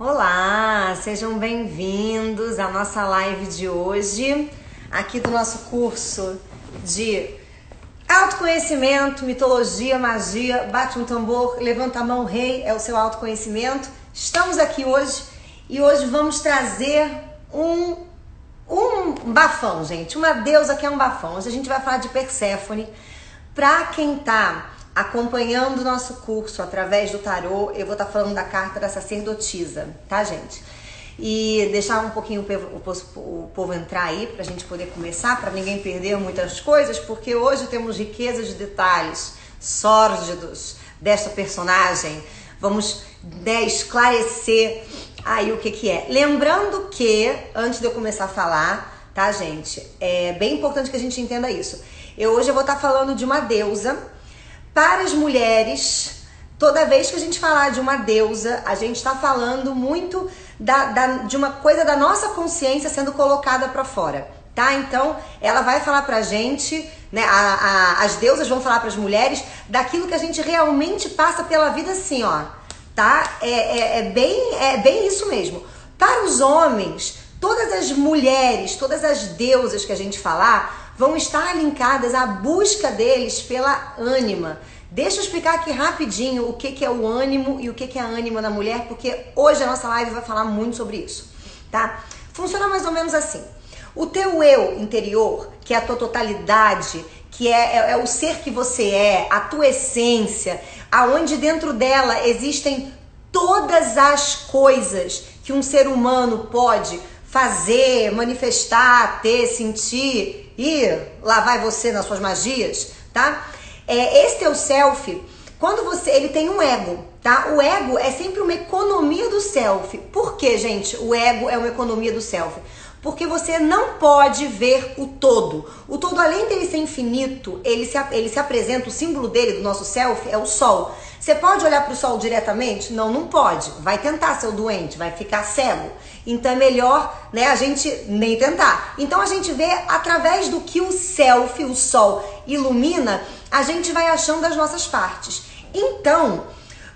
Olá, sejam bem-vindos à nossa live de hoje, aqui do nosso curso de autoconhecimento, mitologia, magia. Bate um tambor, levanta a mão, rei, é o seu autoconhecimento. Estamos aqui hoje e hoje vamos trazer um bafão, gente, uma deusa que é um bafão. Hoje a gente vai falar de Perséfone. Para quem tá acompanhando o nosso curso através do tarô, eu vou estar falando da carta da sacerdotisa, tá, gente? E deixar um pouquinho o povo entrar aí pra gente poder começar, para ninguém perder muitas coisas, porque hoje temos riqueza de detalhes sórdidos desta personagem. Vamos esclarecer aí o que é. Lembrando que, antes de eu começar a falar, tá, gente? É bem importante que a gente entenda isso. Hoje eu vou estar falando de uma deusa. Para as mulheres, toda vez que a gente falar de uma deusa, a gente está falando muito de uma coisa da nossa consciência sendo colocada para fora, tá? Então, ela vai falar pra gente, né? As deusas vão falar para as mulheres daquilo que a gente realmente passa pela vida assim, ó, tá? É bem isso mesmo. Para os homens, todas as mulheres, todas as deusas que a gente falar, vão estar linkadas à busca deles pela ânima. Deixa eu explicar aqui rapidinho o que é o ânimo e o que é a ânima da mulher, porque hoje a nossa live vai falar muito sobre isso, tá? Funciona mais ou menos assim. O teu eu interior, que é a tua totalidade, que é o ser que você é, a tua essência, aonde dentro dela existem todas as coisas que um ser humano pode fazer, manifestar, ter, sentir, e lá vai você nas suas magias, tá? Esse teu self, quando ele tem um ego, tá? O ego é sempre uma economia do self. Por que, gente, o ego é uma economia do self? Porque você não pode ver o todo. O todo, além dele ser infinito, ele se apresenta, o símbolo dele, do nosso self, é o sol. Você pode olhar para o sol diretamente? Não, não pode. Vai tentar, seu doente, vai ficar cego. Então é melhor, né, a gente nem tentar. Então a gente vê através do que o self, o sol, ilumina, a gente vai achando as nossas partes. Então,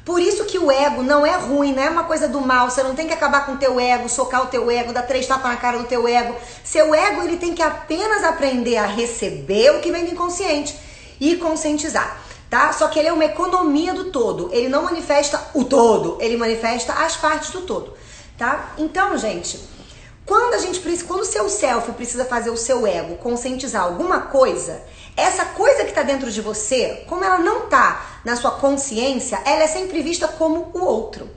por isso que o ego não é ruim, não é uma coisa do mal. Você não tem que acabar com o teu ego, socar o teu ego, dar 3 tapas na cara do teu ego. Seu ego, ele tem que apenas aprender a receber o que vem do inconsciente e conscientizar, tá? Só que ele é uma economia do todo. Ele não manifesta o todo, ele manifesta as partes do todo, tá? Então, gente, quando o seu self precisa fazer o seu ego conscientizar alguma coisa, essa coisa que está dentro de você, como ela não está na sua consciência, ela é sempre vista como o outro.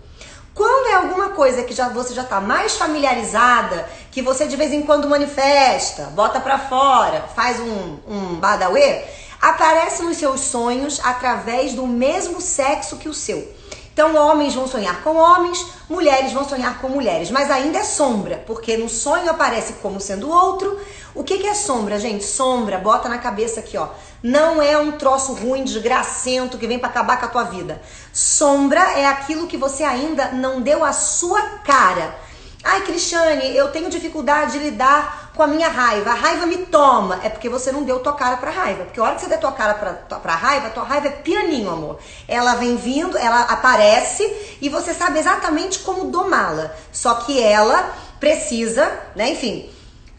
Quando é alguma coisa que você já está mais familiarizada, que você de vez em quando manifesta, bota pra fora, faz um badauê, aparece nos seus sonhos através do mesmo sexo que o seu. Então, homens vão sonhar com homens, mulheres vão sonhar com mulheres, mas ainda é sombra, porque no sonho aparece como sendo outro. O que é sombra, gente? Sombra, bota na cabeça aqui, ó. Não é um troço ruim, desgracento, que vem pra acabar com a tua vida. Sombra é aquilo que você ainda não deu a sua cara. Ai, Cristiane, eu tenho dificuldade de lidar com a minha raiva. A raiva me toma. É porque você não deu tua cara pra raiva. Porque a hora que você der tua cara pra raiva, tua raiva é pianinho, amor. Ela vem vindo, ela aparece e você sabe exatamente como domá-la. Só que ela precisa, né, enfim,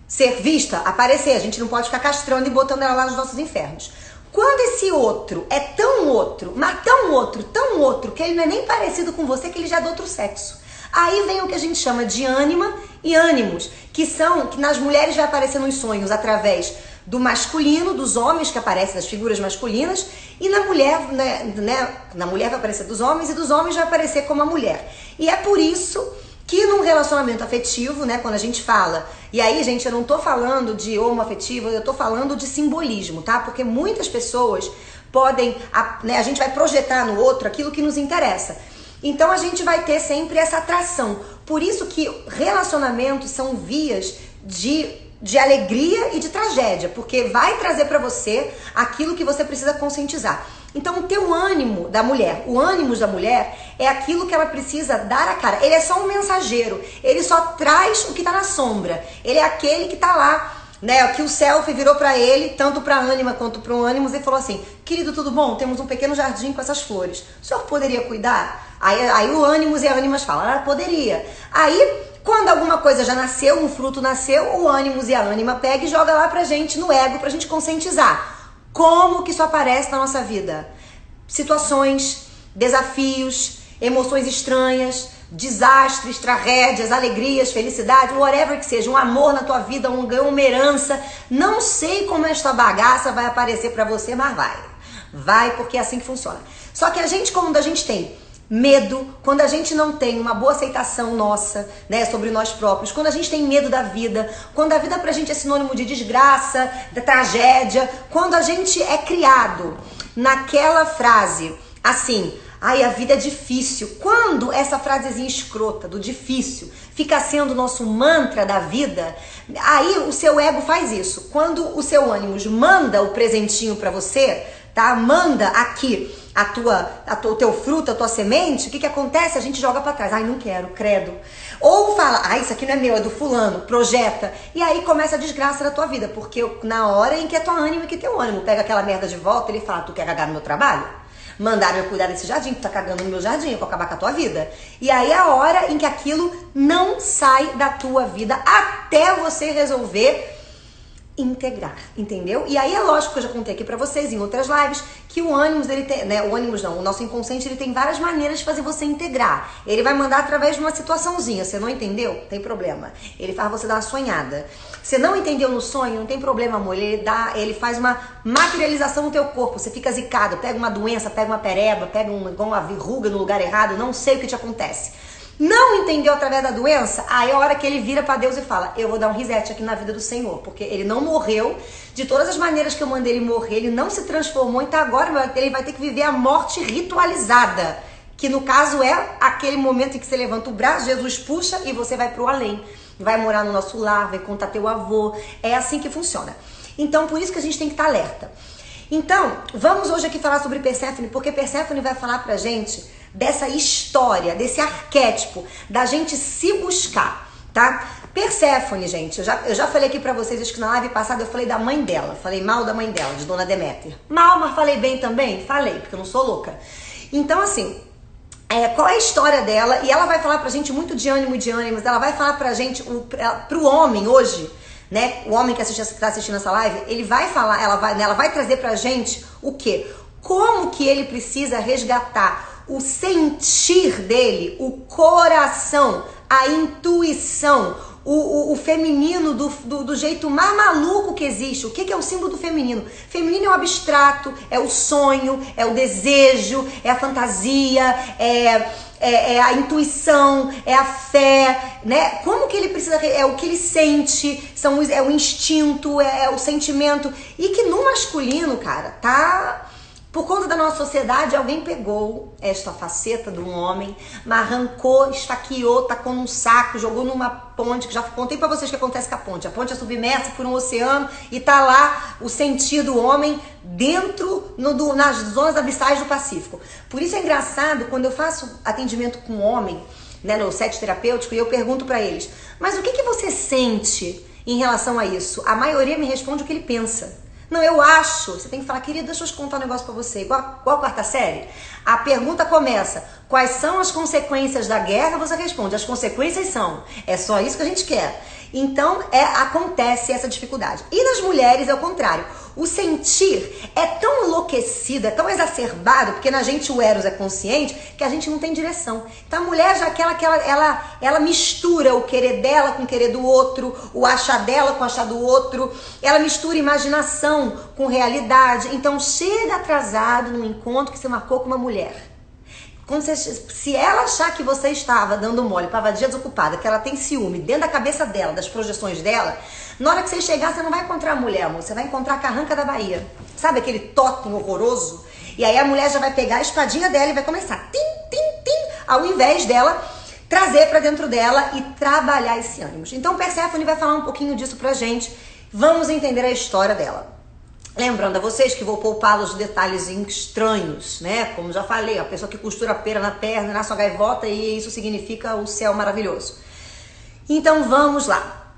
ser vista, aparecer. A gente não pode ficar castrando e botando ela lá nos nossos infernos. Quando esse outro é tão outro, mas tão outro, que ele não é nem parecido com você, que ele já é do outro sexo. Aí vem o que a gente chama de ânima e ânimos, que nas mulheres vai aparecer nos sonhos através do masculino, dos homens que aparecem, das figuras masculinas, e na mulher, na mulher vai aparecer dos homens e dos homens vai aparecer como a mulher. E é por isso que num relacionamento afetivo, né, quando a gente fala, e aí, gente, eu não tô falando de homoafetivo, eu tô falando de simbolismo, tá? Porque muitas pessoas podem, né, a gente vai projetar no outro aquilo que nos interessa. Então a gente vai ter sempre essa atração. Por isso que relacionamentos são vias de alegria e de tragédia, porque vai trazer pra você aquilo que você precisa conscientizar. Então o teu ânimo da mulher, o ânimo da mulher é aquilo que ela precisa dar a cara. Ele é só um mensageiro, ele só traz o que tá na sombra. Ele é aquele que tá lá, né, que o self virou pra ele, tanto pra ânima quanto pro ânimos, e falou assim: querido, tudo bom? Temos um pequeno jardim com essas flores. O senhor poderia cuidar? Aí o Ânimos e a Ânimas falam, poderia. Aí, quando alguma coisa já nasceu, um fruto nasceu, o Ânimos e a Ânima pega e joga lá pra gente no ego, pra gente conscientizar. Como que isso aparece na nossa vida? Situações, desafios, emoções estranhas, desastres, tragédias, alegrias, felicidade, whatever que seja, um amor na tua vida, uma herança. Não sei como esta bagaça vai aparecer pra você, mas vai. Vai, porque é assim que funciona. Só que a gente, quando a gente tem medo, quando a gente não tem uma boa aceitação nossa, né, sobre nós próprios, quando a gente tem medo da vida, quando a vida pra gente é sinônimo de desgraça, de tragédia, quando a gente é criado naquela frase, assim, ai, a vida é difícil. Quando essa frasezinha escrota do difícil fica sendo o nosso mantra da vida, aí o seu ego faz isso. Quando o seu ânimo manda o presentinho pra você, tá? Manda aqui o teu fruto, a tua semente, o que acontece? A gente joga pra trás. Ai, não quero, credo. Ou fala, ai, isso aqui não é meu, é do fulano, projeta. E aí começa a desgraça da tua vida, porque na hora em que é tua ânimo e que teu ânimo pega aquela merda de volta, ele fala, tu quer cagar no meu trabalho? Mandaram eu cuidar desse jardim, tu tá cagando no meu jardim, eu vou acabar com a tua vida. E aí é a hora em que aquilo não sai da tua vida até você resolver integrar, entendeu? E aí é lógico que eu já contei aqui pra vocês em outras lives que o ânimos, ele tem, né, o nosso inconsciente, ele tem várias maneiras de fazer você integrar. Ele vai mandar através de uma situaçãozinha, você não entendeu? Tem problema. Ele faz você dar uma sonhada. Você não entendeu no sonho? Não tem problema, amor. Ele faz uma materialização no teu corpo. Você fica zicado, pega uma doença, pega uma pereba, pega uma verruga no lugar errado, não sei o que te acontece. Não entendeu através da doença? Aí é a hora que ele vira pra Deus e fala, eu vou dar um reset aqui na vida do Senhor, porque ele não morreu de todas as maneiras que eu mandei ele morrer, ele não se transformou, então agora ele vai ter que viver a morte ritualizada, que no caso é aquele momento em que você levanta o braço, Jesus puxa e você vai pro além, vai morar no nosso lar, vai contar teu avô, é assim que funciona. Então por isso que a gente tem que estar alerta. Então, vamos hoje aqui falar sobre Perséfone, porque Perséfone vai falar pra gente dessa história, desse arquétipo, da gente se buscar, tá? Perséfone, gente, eu já falei aqui pra vocês, acho que na live passada eu falei da mãe dela, falei mal da mãe dela, de Dona Deméter. Mal, mas falei bem também? Falei, porque eu não sou louca. Então, assim, qual é a história dela? E ela vai falar pra gente muito de ânimo e de ânimos, ela vai falar pra gente, pro homem hoje, né, o homem que tá assistindo essa live, ele vai falar, ela vai trazer pra gente o quê? Como que ele precisa resgatar o sentir dele, o coração, a intuição, o feminino do jeito mais maluco que existe. O que é o símbolo do feminino? Feminino é o abstrato, é o sonho, é o desejo, é a fantasia, é a intuição, é a fé, né? Como que ele precisa, é o que ele sente, é o instinto, é o sentimento. E que no masculino, cara, tá... Por conta da nossa sociedade, alguém pegou esta faceta de um homem, mas arrancou, esfaqueou, tacou num saco, jogou numa ponte, que já contei pra vocês o que acontece com a ponte. A ponte é submersa por um oceano e tá lá o sentido homem dentro, nas zonas abissais do Pacífico. Por isso é engraçado, quando eu faço atendimento com homem, né, no set terapêutico, e eu pergunto pra eles, mas o que você sente em relação a isso? A maioria me responde o que ele pensa. Não, eu acho. Você tem que falar, querida, deixa eu te contar um negócio pra você. Igual a quarta série. A pergunta começa, quais são as consequências da guerra? Você responde, as consequências são. É só isso que a gente quer. Então, acontece essa dificuldade. E nas mulheres é o contrário. O sentir é tão enlouquecido, é tão exacerbado, porque na gente o Eros é consciente, que a gente não tem direção. Então a mulher já ela mistura o querer dela com o querer do outro, o achar dela com o achar do outro, ela mistura imaginação com realidade. Então chega atrasado no encontro que você marcou com uma mulher. Se ela achar que você estava dando mole, estava desocupada, que ela tem ciúme dentro da cabeça dela, das projeções dela, na hora que você chegar, você não vai encontrar a mulher, amor, você vai encontrar a carranca da Bahia. Sabe aquele totem horroroso? E aí a mulher já vai pegar a espadinha dela e vai começar, tim, tim, tim, ao invés dela trazer pra dentro dela e trabalhar esse ânimo. Então Perséfone vai falar um pouquinho disso pra gente. Vamos entender a história dela. Lembrando a vocês que vou poupá-los de detalhes estranhos, né? Como já falei, a pessoa que costura pera na perna, nasce uma gaivota e isso significa o céu maravilhoso. Então vamos lá.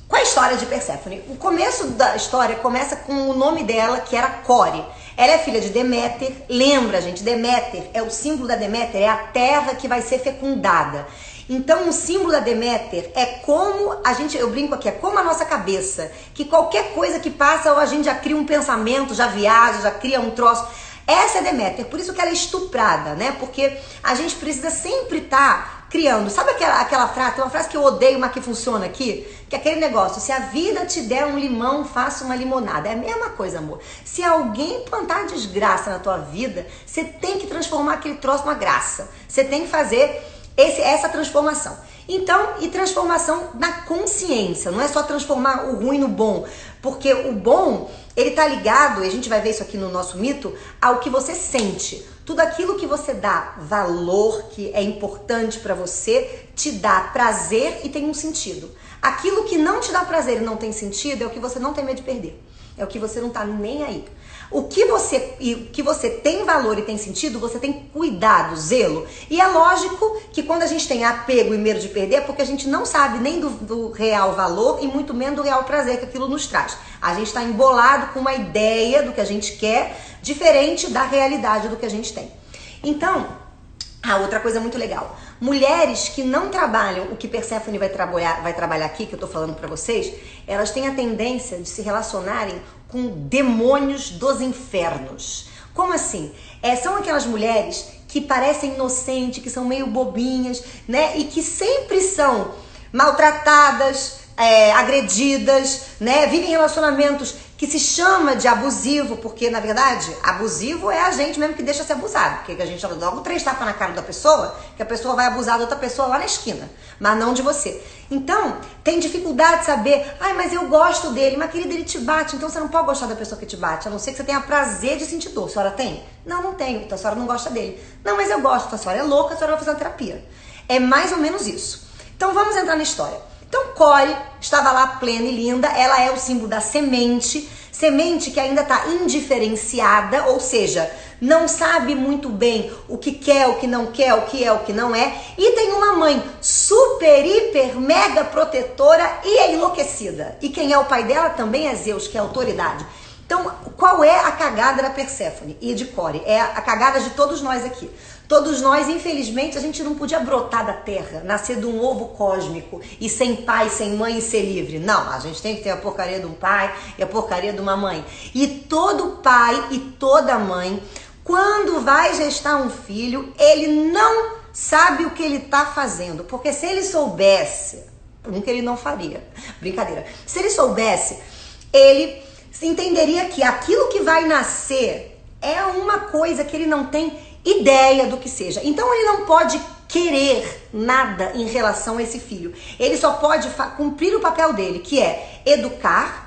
Qual é a história de Perséfone? O começo da história começa com o nome dela, que era Core. Ela é filha de Deméter. Lembra, gente, Deméter é o símbolo da Deméter, é a terra que vai ser fecundada. Então, o símbolo da Deméter é como a gente, eu brinco aqui, é como a nossa cabeça, que qualquer coisa que passa, ou a gente já cria um pensamento, já viaja, já cria um troço. Essa é Deméter, por isso que ela é estuprada, né? Porque a gente precisa sempre estar criando. Sabe aquela frase, tem uma frase que eu odeio, mas que funciona aqui? Que é aquele negócio, se a vida te der um limão, faça uma limonada. É a mesma coisa, amor. Se alguém plantar desgraça na tua vida, você tem que transformar aquele troço numa graça. Você tem que fazer essa transformação. Então, e transformação na consciência, não é só transformar o ruim no bom, porque o bom, ele tá ligado, e a gente vai ver isso aqui no nosso mito, ao que você sente. Tudo aquilo que você dá valor, que é importante para você, te dá prazer e tem um sentido. Aquilo que não te dá prazer e não tem sentido é o que você não tem medo de perder. É o que você não tá nem aí. O que você tem valor e tem sentido, você tem cuidado, zelo. E é lógico que quando a gente tem apego e medo de perder, é porque a gente não sabe nem do real valor e muito menos do real prazer que aquilo nos traz. A gente está embolado com uma ideia do que a gente quer, diferente da realidade do que a gente tem. Então, outra coisa muito legal. Mulheres que não trabalham o que Perséfone vai trabalhar aqui, que eu tô falando pra vocês, elas têm a tendência de se relacionarem com demônios dos infernos. Como assim? São aquelas mulheres que parecem inocentes, que são meio bobinhas, né? E que sempre são maltratadas, agredidas, né? Vivem relacionamentos que se chama de abusivo, porque na verdade abusivo é a gente mesmo que deixa ser abusado, porque a gente dá logo 3 tapas na cara da pessoa, que a pessoa vai abusar da outra pessoa lá na esquina, mas não de você. Então, tem dificuldade de saber, mas eu gosto dele, mas querido, ele te bate, então você não pode gostar da pessoa que te bate, a não ser que você tenha prazer de sentir dor. A senhora tem? Não, não tenho, então a senhora não gosta dele. Não, mas eu gosto, então a senhora é louca, a senhora vai fazer uma terapia. É mais ou menos isso. Então vamos entrar na história. Então Core estava lá plena e linda, ela é o símbolo da semente que ainda está indiferenciada, ou seja, não sabe muito bem o que quer, o que não quer, o que é, o que não é, e tem uma mãe super, hiper, mega protetora e enlouquecida. E quem é o pai dela também é Zeus, que é a autoridade. Então, qual é a cagada da Perséfone e de Core? É a cagada de todos nós aqui. Todos nós, infelizmente, a gente não podia brotar da terra, nascer de um ovo cósmico e sem pai, sem mãe e ser livre. Não, a gente tem que ter a porcaria de um pai e a porcaria de uma mãe. E todo pai e toda mãe, quando vai gestar um filho, ele não sabe o que ele tá fazendo. Porque se ele soubesse, nunca ele não faria. Brincadeira. Se ele soubesse, ele entenderia que aquilo que vai nascer é uma coisa que ele não tem ideia do que seja. Então ele não pode querer nada em relação a esse filho. Ele só pode cumprir o papel dele, que é educar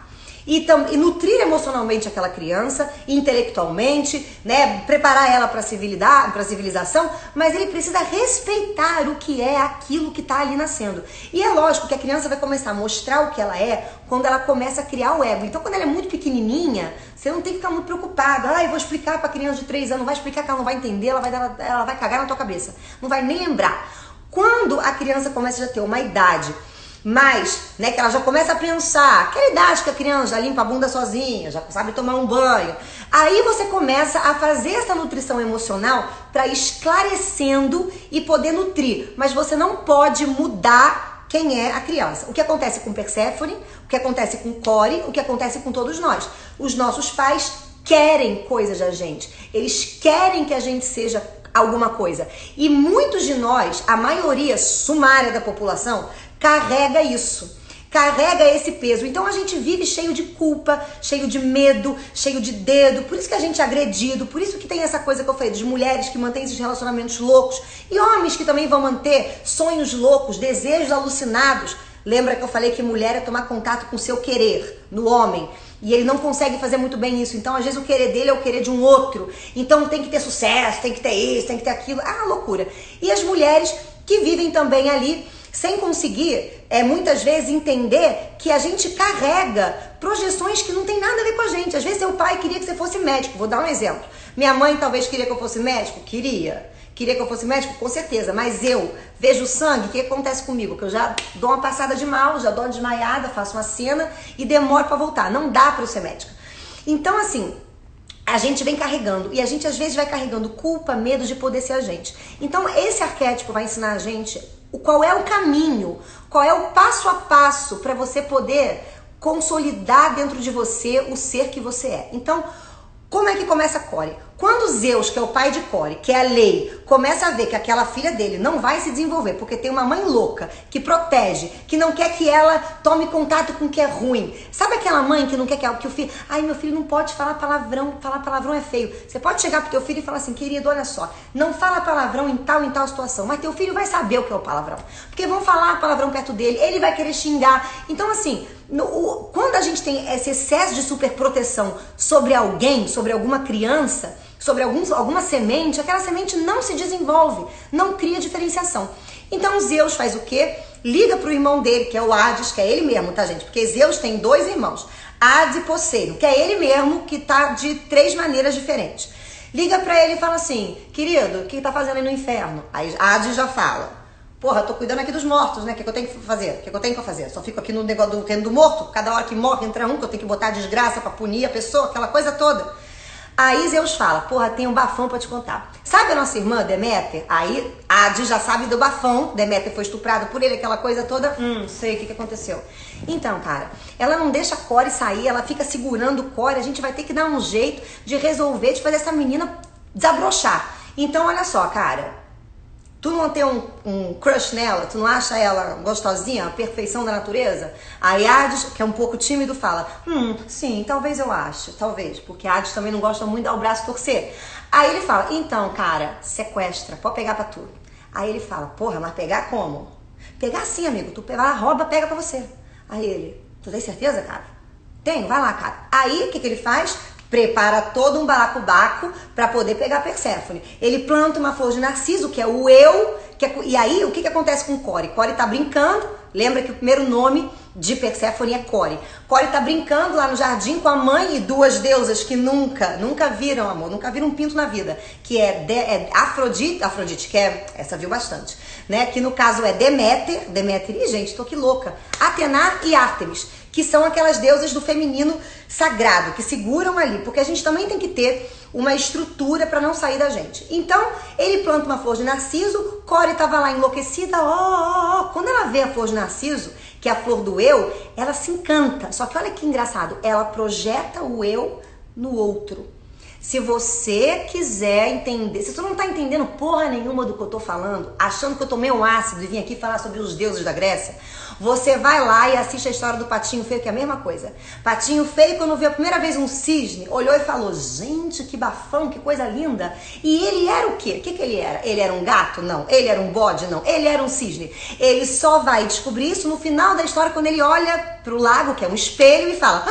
e nutrir emocionalmente aquela criança, intelectualmente, né, preparar ela para a civilização, mas ele precisa respeitar o que é aquilo que está ali nascendo. E é lógico que a criança vai começar a mostrar o que ela é quando ela começa a criar o ego. Então, quando ela é muito pequenininha, você não tem que ficar muito preocupado. Eu vou explicar para a criança de 3 anos, vai explicar que ela não vai entender, ela vai cagar na tua cabeça. Não vai nem lembrar. Quando a criança começa a já ter uma idade mas, né, que ela já começa a pensar, aquela idade que a criança já limpa a bunda sozinha, já sabe tomar um banho. Aí você começa a fazer essa nutrição emocional para esclarecendo e poder nutrir. Mas você não pode mudar quem é a criança. O que acontece com Perséfone, o que acontece com Core, o que acontece com todos nós. Os nossos pais querem coisas da gente. Eles querem que a gente seja alguma coisa. E muitos de nós, a maioria sumária da população, carrega isso, carrega esse peso. Então a gente vive cheio de culpa, cheio de medo, cheio de dedo. Por isso que a gente é agredido, por isso que tem essa coisa que eu falei, de mulheres que mantêm esses relacionamentos loucos e homens que também vão manter sonhos loucos, desejos alucinados. Lembra que eu falei que mulher é tomar contato com o seu querer, no homem. E ele não consegue fazer muito bem isso. Então, às vezes, o querer dele é o querer de um outro. Então, tem que ter sucesso, tem que ter isso, tem que ter aquilo. Loucura. E as mulheres que vivem também ali sem conseguir, muitas vezes, entender que a gente carrega projeções que não tem nada a ver com a gente. Às vezes, seu pai queria que você fosse médico. Vou dar um exemplo. Minha mãe talvez queria que eu fosse médico? Queria. Queria que eu fosse médico? Com certeza. Mas eu vejo sangue, o que acontece comigo? Que eu já dou uma passada de mal, já dou uma desmaiada, faço uma cena e demoro para voltar. Não dá para eu ser médica. Então, assim, a gente vem carregando. E a gente às vezes vai carregando culpa, medo de poder ser a gente. Então esse arquétipo vai ensinar a gente qual é o caminho, qual é o passo a passo para você poder consolidar dentro de você o ser que você é. Então, como é que começa Core? Quando Zeus, que é o pai de Core, que é a lei, começa a ver que aquela filha dele não vai se desenvolver porque tem uma mãe louca que protege, que não quer que ela tome contato com o que é ruim. Sabe aquela mãe que não quer que o filho... Ai, meu filho não pode falar palavrão é feio. Você pode chegar pro teu filho e falar assim, querido, olha só, não fala palavrão em tal situação, mas teu filho vai saber o que é o palavrão. Porque vão falar palavrão perto dele, ele vai querer xingar. Então, assim, quando a gente tem esse excesso de superproteção sobre alguém, sobre alguma criança, sobre alguma semente, aquela semente não se desenvolve, não cria diferenciação. Então Zeus faz o quê? Liga pro irmão dele, que é o Hades, que é ele mesmo, tá, gente? Porque Zeus tem 2 irmãos, Hades e Poseidon, que é ele mesmo, que tá de 3 maneiras diferentes. Liga pra ele e fala assim, querido, o que tá fazendo aí no inferno? Aí Hades já fala, porra, tô cuidando aqui dos mortos, né? O que eu tenho que fazer? O que eu tenho que fazer? Só fico aqui no negócio do reino do morto, cada hora que morre entra um, que eu tenho que botar desgraça pra punir a pessoa, aquela coisa toda. Aí Zeus fala, porra, tem um bafão pra te contar. Sabe a nossa irmã Deméter? Aí Hades já sabe do bafão, Deméter foi estuprada por ele, aquela coisa toda. Sei o que aconteceu. Então, cara, ela não deixa a Core sair, ela fica segurando o Core, a gente vai ter que dar um jeito de resolver, de fazer essa menina desabrochar. Então, olha só, cara, tu não tem um crush nela? Tu não acha ela gostosinha, a perfeição da natureza? Aí Hades, que é um pouco tímido, fala, sim, talvez eu ache, talvez, porque Hades também não gosta muito de dar o braço torcer. Aí ele fala, então, cara, sequestra, pode pegar pra tu. Aí ele fala, porra, mas pegar como? Pegar sim, amigo, tu vai lá, rouba, pega pra você. Aí ele, tu tem certeza, cara? Tenho, vai lá, cara. Aí, o que ele faz? Prepara todo um balacobaco para poder pegar Perséfone. Ele planta uma flor de narciso, que é o eu, e aí o que acontece com Core? Core tá brincando, lembra que o primeiro nome de Perséfone é Core. Core tá brincando lá no jardim com a mãe e 2 deusas que nunca viram, amor, nunca viram um pinto na vida, que é Afrodite, que é, essa viu bastante, né? Que no caso é Deméter, e gente, tô que louca, Atena e Ártemis, que são aquelas deusas do feminino sagrado, que seguram ali, porque a gente também tem que ter uma estrutura para não sair da gente. Então, ele planta uma flor de narciso, Core tava lá enlouquecida, quando ela vê a flor de narciso, que é a flor do eu, ela se encanta. Só que olha que engraçado, ela projeta o eu no outro. Se você quiser entender, se você não tá entendendo porra nenhuma do que eu tô falando, achando que eu tomei um ácido e vim aqui falar sobre os deuses da Grécia, você vai lá e assiste a história do Patinho Feio, que é a mesma coisa. Patinho Feio, quando viu a primeira vez um cisne, olhou e falou, gente, que bafão, que coisa linda. E ele era o quê? O que ele era? Ele era um gato? Não. Ele era um bode? Não. Ele era um cisne. Ele só vai descobrir isso no final da história, quando ele olha pro lago, que é um espelho, e fala,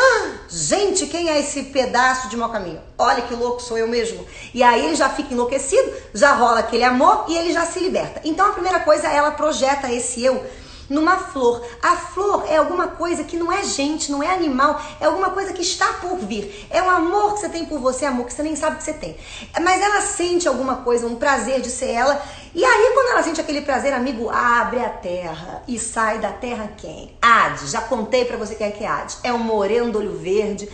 gente, quem é esse pedaço de mau caminho? Olha que louco, sou eu mesmo. E aí ele já fica enlouquecido, já rola aquele amor e ele já se liberta. Então a primeira coisa, ela projeta esse eu numa flor. A flor é alguma coisa que não é gente, não é animal, é alguma coisa que está por vir. É um amor que você tem por você, amor que você nem sabe que você tem. Mas ela sente alguma coisa, um prazer de ser ela. E aí quando ela sente aquele prazer, amigo, abre a terra. E sai da terra quem? Hades. Já contei pra você quem é que é Hades. É um moreno do olho verde,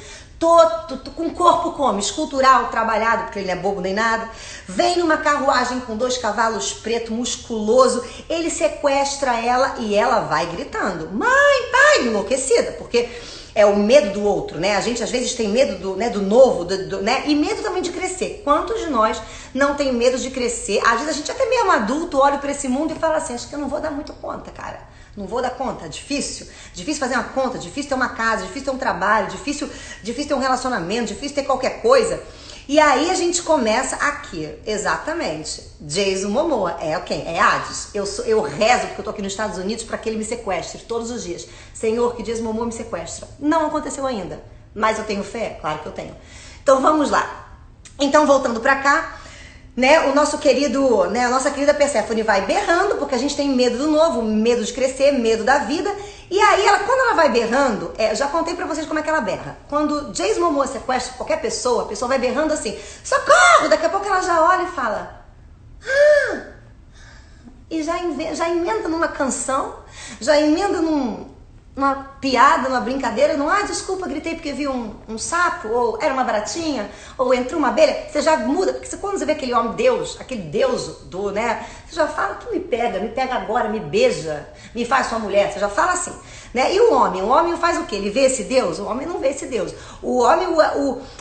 com corpo como? Escultural, trabalhado, porque ele não é bobo nem nada. Vem numa carruagem com 2 cavalos preto, musculoso. Ele sequestra ela e ela vai gritando. Mãe, pai, enlouquecida, porque é o medo do outro, né? A gente às vezes tem medo do novo, né? E medo também de crescer. Quantos de nós não tem medo de crescer? Às vezes a gente até mesmo adulto olha para esse mundo e fala assim, acho que eu não vou dar muito conta, cara. Não vou dar conta, difícil fazer uma conta, difícil ter uma casa, difícil ter um trabalho, difícil ter um relacionamento, difícil ter qualquer coisa. E aí a gente começa aqui, exatamente, Jason Momoa, é quem? É Hades. Eu rezo, porque eu tô aqui nos Estados Unidos, para que ele me sequestre todos os dias. Senhor, que Jason Momoa me sequestra. Não aconteceu ainda, mas eu tenho fé? Claro que eu tenho. Então vamos lá. Então voltando pra cá, né, o nosso querido, né, a nossa querida Perséfone vai berrando, porque a gente tem medo do novo, medo de crescer, medo da vida. E aí, quando ela vai berrando, já contei pra vocês como é que ela berra. Quando Jason Momoa sequestra qualquer pessoa, a pessoa vai berrando assim, socorro! Daqui a pouco ela já olha e fala, e já emenda numa canção, já emenda numa piada, numa brincadeira, não, desculpa, gritei porque vi um sapo, ou era uma baratinha, ou entrou uma abelha, você já muda, porque quando você vê aquele homem Deus, aquele Deus do, né, você já fala, tu me pega agora, me beija, me faz sua mulher, você já fala assim, né? E o homem faz o quê? Ele vê esse Deus? O homem não vê esse Deus. O homem,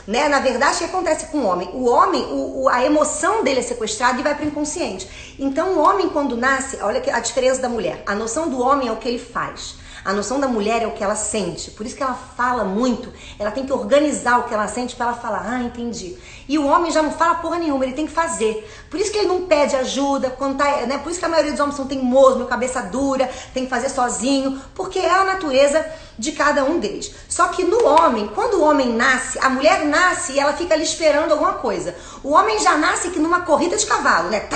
né, na verdade, o que acontece com o homem? O homem, a emoção dele é sequestrada e vai para o inconsciente. Então o homem quando nasce, olha a diferença da mulher, a noção do homem é o que ele faz. A noção da mulher é o que ela sente. Por isso que ela fala muito. Ela tem que organizar o que ela sente para ela falar, entendi. E o homem já não fala porra nenhuma, ele tem que fazer. Por isso que ele não pede ajuda, quando tá, né? Por isso que a maioria dos homens são teimosos, meu cabeça dura, tem que fazer sozinho, porque é a natureza de cada um deles. Só que no homem, quando o homem nasce, a mulher nasce e ela fica ali esperando alguma coisa. O homem já nasce que numa corrida de cavalo, né?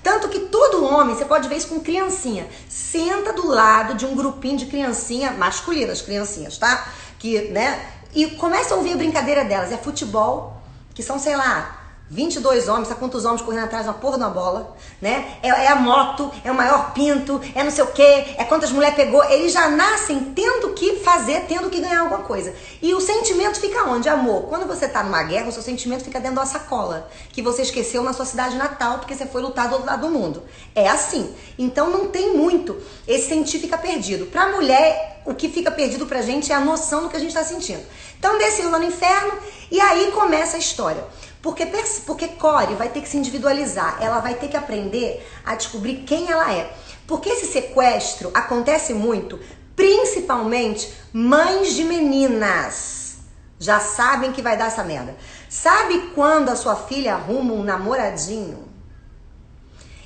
Tanto que todo homem, você pode ver isso com criancinha, senta do lado de um grupinho de criancinha, masculinas, criancinhas, tá? Que, né? E começa a ouvir a brincadeira delas. É futebol, que são, sei lá, 22 homens, sabe quantos homens correndo atrás de uma porra de uma bola, né? É a moto, é o maior pinto, é não sei o quê, é quantas mulheres pegou. Eles já nascem tendo que fazer, tendo que ganhar alguma coisa. E o sentimento fica onde, amor? Quando você tá numa guerra, o seu sentimento fica dentro da sacola, que você esqueceu na sua cidade natal, porque você foi lutar do outro lado do mundo. É assim. Então não tem muito. Esse sentir fica perdido. Pra mulher, o que fica perdido pra gente é a noção do que a gente tá sentindo. Então desceu lá no inferno e aí começa a história. Porque Core vai ter que se individualizar, ela vai ter que aprender a descobrir quem ela é. Porque esse sequestro acontece muito, principalmente mães de meninas. Já sabem que vai dar essa merda. Sabe quando a sua filha arruma um namoradinho?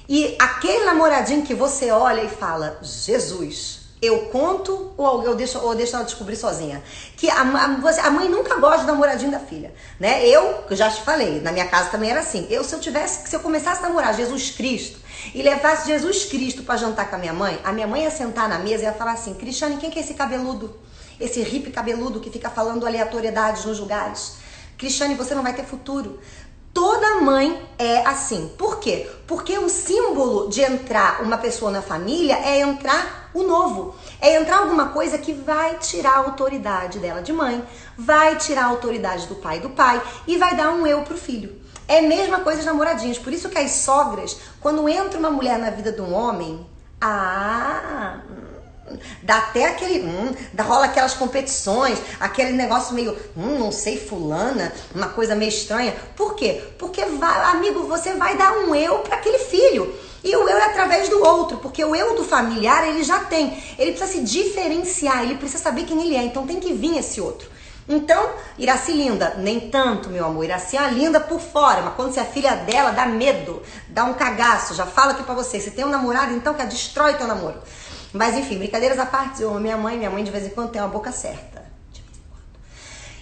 E aquele namoradinho que você olha e fala, Jesus, eu conto ou eu deixo ela descobrir sozinha? Que a mãe nunca gosta do namoradinho da filha, né? Eu já te falei, na minha casa também era assim. Se eu começasse a namorar Jesus Cristo e levasse Jesus Cristo pra jantar com a minha mãe ia sentar na mesa e ia falar assim, Cristiane, quem que é esse cabeludo? Esse hippie cabeludo que fica falando aleatoriedades nos lugares? Cristiane, você não vai ter futuro. Toda mãe é assim. Por quê? Porque o símbolo de entrar uma pessoa na família é entrar o novo. É entrar alguma coisa que vai tirar a autoridade dela de mãe, vai tirar a autoridade do pai e vai dar um eu pro filho. É a mesma coisa de namoradinhos. Por isso que as sogras, quando entra uma mulher na vida de um homem, dá até aquele, rola aquelas competições, aquele negócio meio, não sei, fulana, uma coisa meio estranha. Por quê? Porque, amigo, você vai dar um eu para aquele filho. E o eu é através do outro, porque o eu do familiar ele já tem. Ele precisa se diferenciar, ele precisa saber quem ele é, então tem que vir esse outro. Então, Iraci linda, nem tanto, meu amor. Iraci é uma linda por fora, mas quando você é filha dela, dá medo, dá um cagaço. Já falo aqui pra você, se tem um namorado, então que destrói teu namoro. Mas enfim, brincadeiras à parte, minha mãe de vez em quando tem uma boca certa.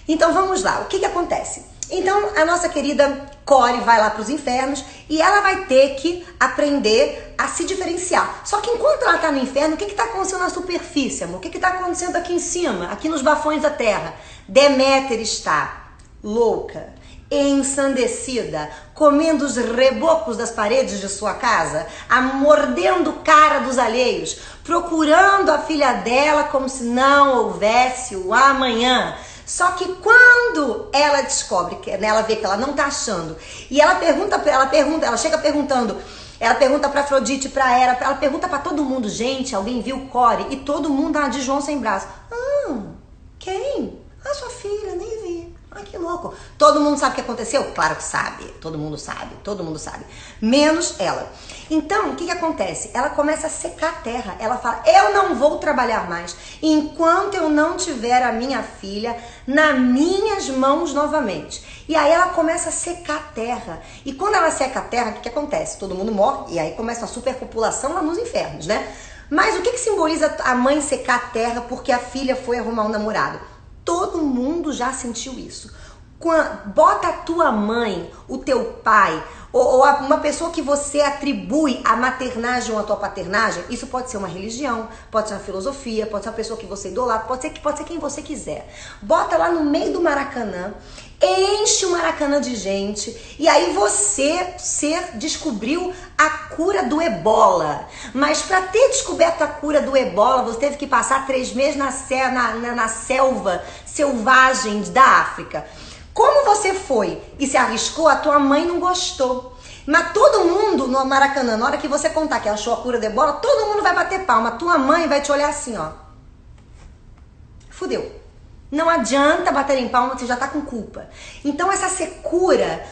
Então vamos lá, o que acontece? Então a nossa querida Core vai lá para os infernos e ela vai ter que aprender a se diferenciar. Só que enquanto ela tá no inferno, o que está acontecendo na superfície, amor? O que está acontecendo aqui em cima, aqui nos bafões da terra? Deméter está louca, ensandecida, comendo os rebocos das paredes de sua casa, mordendo cara dos alheios, procurando a filha dela como se não houvesse o amanhã. Só que quando ela descobre, ela vê que ela não tá achando, e ela chega perguntando, ela pergunta pra Afrodite, pra Hera, ela pergunta pra todo mundo, gente, alguém viu Core? E todo mundo dá de João sem braço. Quem? A sua filha, nem vi. Que louco. Todo mundo sabe o que aconteceu? Claro que sabe. Todo mundo sabe. Menos ela. Então, o que acontece? Ela começa a secar a terra. Ela fala, eu não vou trabalhar mais enquanto eu não tiver a minha filha nas minhas mãos novamente. E aí ela começa a secar a terra. E quando ela seca a terra, o que acontece? Todo mundo morre e aí começa a superpopulação lá nos infernos, né? Mas o que simboliza a mãe secar a terra porque a filha foi arrumar um namorado? Todo mundo já sentiu isso. Bota a tua mãe, o teu pai, ou uma pessoa que você atribui a maternagem ou a tua paternagem. Isso pode ser uma religião, pode ser uma filosofia, pode ser uma pessoa que você idolatra, pode ser quem você quiser. Bota lá no meio do Maracanã, enche o Maracanã de gente, e aí você descobriu a cura do ebola. Mas para ter descoberto a cura do ebola, você teve que passar 3 meses na selva selvagem da África. Como você foi e se arriscou, a tua mãe não gostou. Mas todo mundo no Maracanã, na hora que você contar que achou a cura do ebola, todo mundo vai bater palma. A tua mãe vai te olhar assim, ó. Fudeu. Não adianta bater em palma, você já tá com culpa. Então essa secura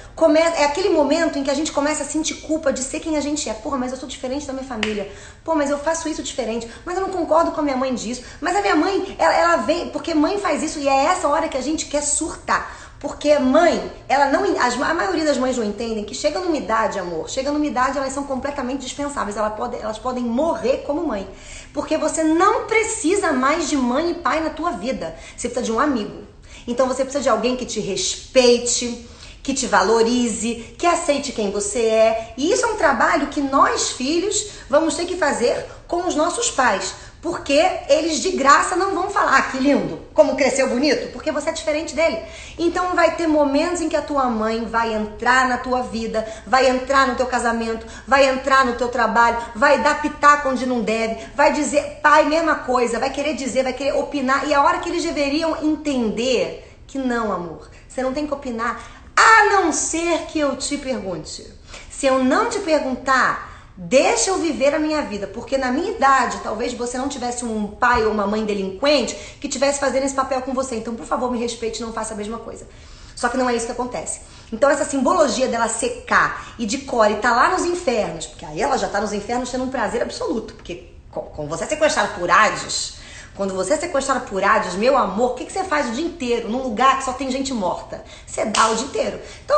é aquele momento em que a gente começa a sentir culpa de ser quem a gente é. Porra, mas eu sou diferente da minha família. Pô, mas eu faço isso diferente. Mas eu não concordo com a minha mãe disso. Mas a minha mãe, ela vem... Porque mãe faz isso e é essa hora que a gente quer surtar. Porque mãe, a maioria das mães não entendem que chega numa idade, amor, chega numa idade, elas são completamente dispensáveis, elas podem morrer como mãe. Porque você não precisa mais de mãe e pai na tua vida, você precisa de um amigo. Então você precisa de alguém que te respeite, que te valorize, que aceite quem você é. E isso é um trabalho que nós, filhos, vamos ter que fazer com os nossos pais. Porque eles de graça não vão falar, ah, que lindo, como cresceu bonito, porque você é diferente dele. Então vai ter momentos em que a tua mãe vai entrar na tua vida, vai entrar no teu casamento, vai entrar no teu trabalho, vai dar pitaco onde não deve, vai dizer, pai, mesma coisa, vai querer dizer, vai querer opinar. E a hora que eles deveriam entender que não, amor, você não tem que opinar, a não ser que eu te pergunte. Se eu não te perguntar, deixa eu viver a minha vida, porque na minha idade, talvez você não tivesse um pai ou uma mãe delinquente que tivesse fazendo esse papel com você. Então, por favor, me respeite e não faça a mesma coisa. Só que não é isso que acontece. Então, essa simbologia dela secar e de Core tá lá nos infernos, porque aí ela já tá nos infernos tendo um prazer absoluto, porque quando você é sequestrado por Hades, quando você é sequestrado por Hades, meu amor, o que você faz o dia inteiro num lugar que só tem gente morta? Você dá o dia inteiro. Então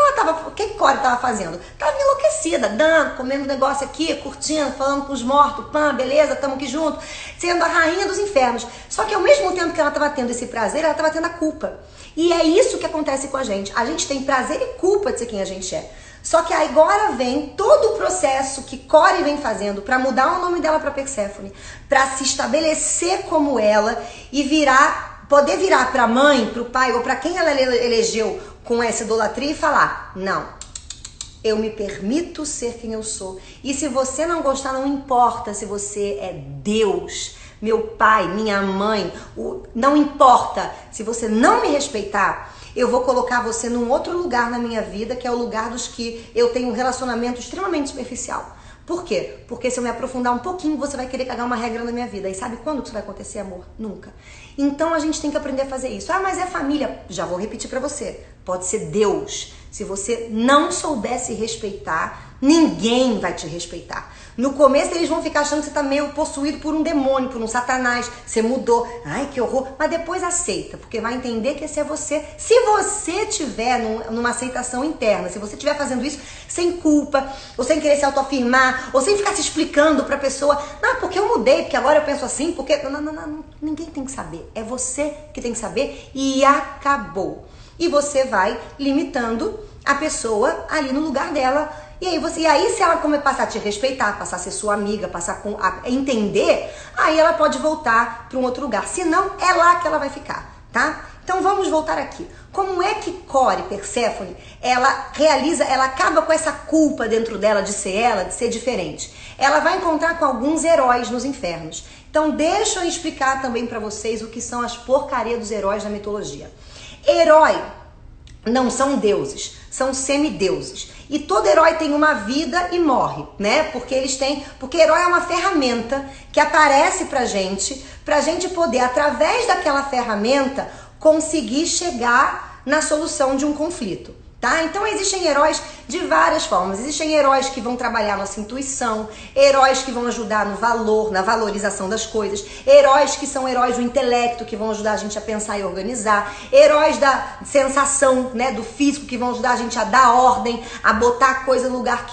o que Core tava fazendo? Tava enlouquecida, dando, comendo um negócio aqui, curtindo, falando com os mortos, pã, beleza, tamo aqui junto, sendo a rainha dos infernos. Só que ao mesmo tempo que ela tava tendo esse prazer, ela tava tendo a culpa. E é isso que acontece com a gente. A gente tem prazer e culpa de ser quem a gente é. Só que agora vem todo o processo que Core vem fazendo para mudar o nome dela para Perséfone, para se estabelecer como ela e poder virar para a mãe, para o pai ou para quem ela elegeu com essa idolatria e falar, não, eu me permito ser quem eu sou. E se você não gostar, não importa se você é Deus, meu pai, minha mãe, não importa. Se você não me respeitar, eu vou colocar você num outro lugar na minha vida, que é o lugar dos que eu tenho um relacionamento extremamente superficial. Por quê? Porque se eu me aprofundar um pouquinho, você vai querer cagar uma regra na minha vida. E sabe quando que isso vai acontecer, amor? Nunca. Então a gente tem que aprender a fazer isso. Ah, mas é família. Já vou repetir pra você. Pode ser Deus. Se você não souber se respeitar, ninguém vai te respeitar. No começo eles vão ficar achando que você tá meio possuído por um demônio, por um satanás. Você mudou. Ai, que horror. Mas depois aceita, porque vai entender que esse é você. Se você tiver numa aceitação interna, se você estiver fazendo isso sem culpa, ou sem querer se autoafirmar, ou sem ficar se explicando pra pessoa, não, porque eu mudei, porque agora eu penso assim, porque... Não, ninguém tem que saber. É você que tem que saber e acabou. E você vai limitando a pessoa ali no lugar dela. E aí se ela passar a te respeitar, passar a ser sua amiga, passar a entender, aí ela pode voltar para um outro lugar. Se não, é lá que ela vai ficar, tá? Então vamos voltar aqui. Como é que Core, Perséfone, ela acaba com essa culpa dentro dela de ser diferente? Ela vai encontrar com alguns heróis nos infernos. Então deixa eu explicar também para vocês o que são as porcarias dos heróis da mitologia. Herói não são deuses, são semideuses. E todo herói tem uma vida e morre, né? Porque herói é uma ferramenta que aparece pra gente poder, através daquela ferramenta, conseguir chegar na solução de um conflito, tá? Então existem heróis de várias formas. Existem heróis que vão trabalhar nossa intuição, heróis que vão ajudar no valor, na valorização das coisas, heróis que são heróis do intelecto, que vão ajudar a gente a pensar e organizar, heróis da sensação, né, do físico, que vão ajudar a gente a dar ordem, a botar a coisa no lugar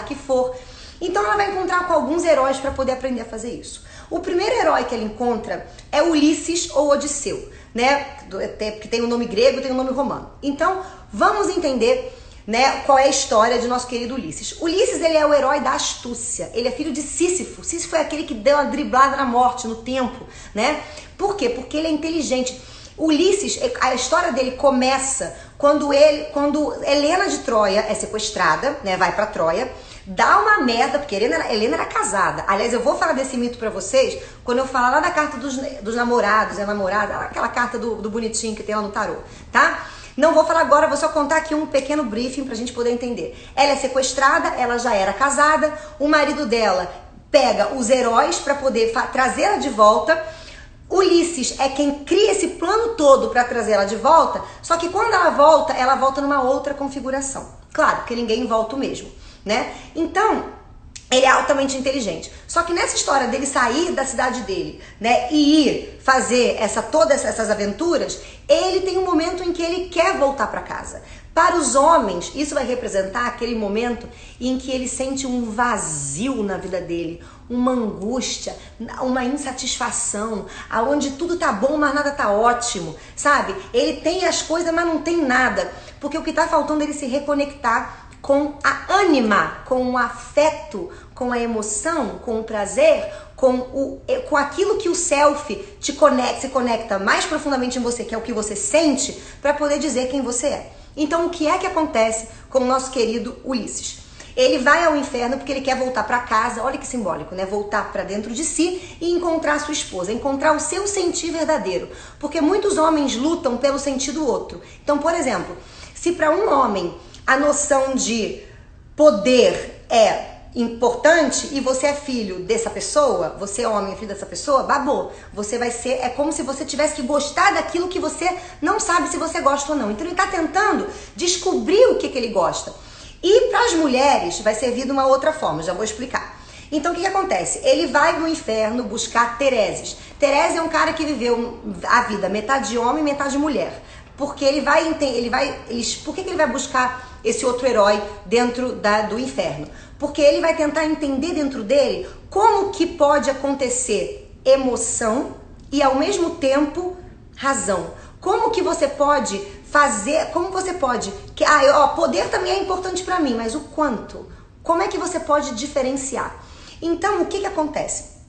que for. Então ela vai encontrar com alguns heróis para poder aprender a fazer isso. O primeiro herói que ele encontra é Ulisses ou Odisseu, né? Porque tem um nome grego, tem um nome romano. Então, vamos entender, né, qual é a história de nosso querido Ulisses. Ulisses, ele é o herói da astúcia. Ele é filho de Sísifo. Sísifo é aquele que deu uma driblada na morte, no tempo, né? Por quê? Porque ele é inteligente. Ulisses, a história dele começa quando Helena de Troia é sequestrada, né? Vai pra Troia. Dá uma merda, porque Helena era casada. Aliás, eu vou falar desse mito pra vocês quando eu falar lá da carta dos namorados e namorada, aquela carta do bonitinho que tem lá no tarô, tá? Não vou falar agora, vou só contar aqui um pequeno briefing pra gente poder entender. Ela é sequestrada, ela já era casada, o marido dela pega os heróis pra poder trazê-la de volta. Ulisses é quem cria esse plano todo pra trazer ela de volta, só que quando ela volta numa outra configuração. Claro, porque ninguém volta o mesmo, né? Então, ele é altamente inteligente. Só que nessa história dele sair da cidade dele, né, e ir fazer todas essas aventuras, ele tem um momento em que ele quer voltar para casa. Para os homens, isso vai representar aquele momento em que ele sente um vazio na vida dele, uma angústia, uma insatisfação, aonde tudo tá bom, mas nada tá ótimo, sabe? Ele tem as coisas, mas não tem nada, porque o que tá faltando é ele se reconectar com a ânima, com o afeto, com a emoção, com o prazer, com aquilo que o self se conecta mais profundamente em você, que é o que você sente, para poder dizer quem você é. Então, o que é que acontece com o nosso querido Ulisses? Ele vai ao inferno porque ele quer voltar para casa, olha que simbólico, né? Voltar para dentro de si e encontrar a sua esposa, encontrar o seu sentir verdadeiro. Porque muitos homens lutam pelo sentir do outro. Então, por exemplo, se para um homem a noção de poder é importante e você é filho dessa pessoa, você é homem e filho dessa pessoa, babou. Você vai ser, é como se você tivesse que gostar daquilo que você não sabe se você gosta ou não. Então ele está tentando descobrir o que ele gosta. E para as mulheres vai servir de uma outra forma, já vou explicar. Então o que acontece? Ele vai no inferno buscar Tereses. Terese é um cara que viveu a vida metade homem, metade mulher. Porque por que ele vai buscar esse outro herói dentro do inferno? Porque ele vai tentar entender dentro dele como que pode acontecer emoção e ao mesmo tempo razão. Como que você pode fazer, poder também é importante para mim, mas o quanto? Como é que você pode diferenciar? Então, o que acontece?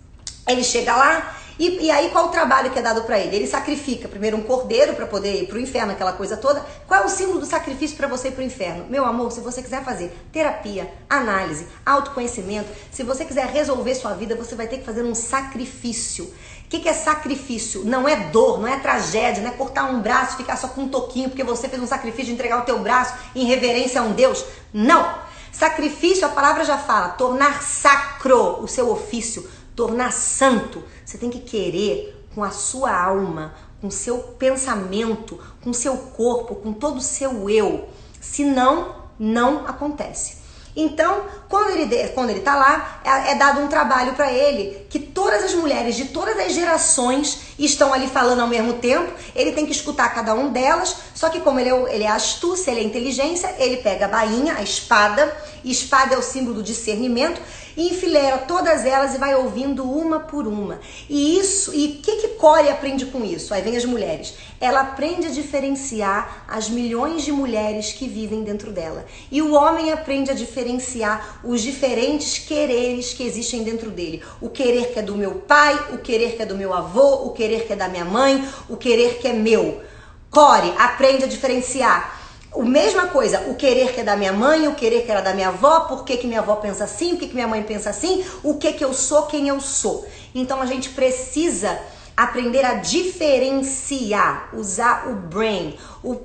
Ele chega lá e aí qual o trabalho que é dado para ele? Ele sacrifica primeiro um cordeiro para poder ir pro inferno, aquela coisa toda. Qual é o símbolo do sacrifício para você ir pro inferno? Meu amor, se você quiser fazer terapia, análise, autoconhecimento, se você quiser resolver sua vida, você vai ter que fazer um sacrifício. O que é sacrifício? Não é dor, não é tragédia, não é cortar um braço e ficar só com um toquinho porque você fez um sacrifício de entregar o teu braço em reverência a um Deus. Não! Sacrifício, a palavra já fala, tornar sacro o seu ofício, tornar santo. Você tem que querer com a sua alma, com o seu pensamento, com o seu corpo, com todo o seu eu. Senão, não acontece. Então, quando ele tá lá, é dado um trabalho para ele, que todas as mulheres de todas as gerações estão ali falando ao mesmo tempo, ele tem que escutar cada um delas, só que como ele é astúcia, ele é inteligência, ele pega a bainha, a espada, e espada é o símbolo do discernimento, e enfileira todas elas e vai ouvindo uma por uma. E o que Core aprende com isso? Aí vem as mulheres. Ela aprende a diferenciar as milhões de mulheres que vivem dentro dela. E o homem aprende a diferenciar os diferentes quereres que existem dentro dele. O querer que é do meu pai, o querer que é do meu avô, o querer que é da minha mãe, o querer que é meu. Core aprende a diferenciar. A mesma coisa, o querer que é da minha mãe, o querer que era da minha avó, por que minha avó pensa assim, por que minha mãe pensa assim, o que eu sou, quem eu sou. Então a gente precisa aprender a diferenciar, usar o brain,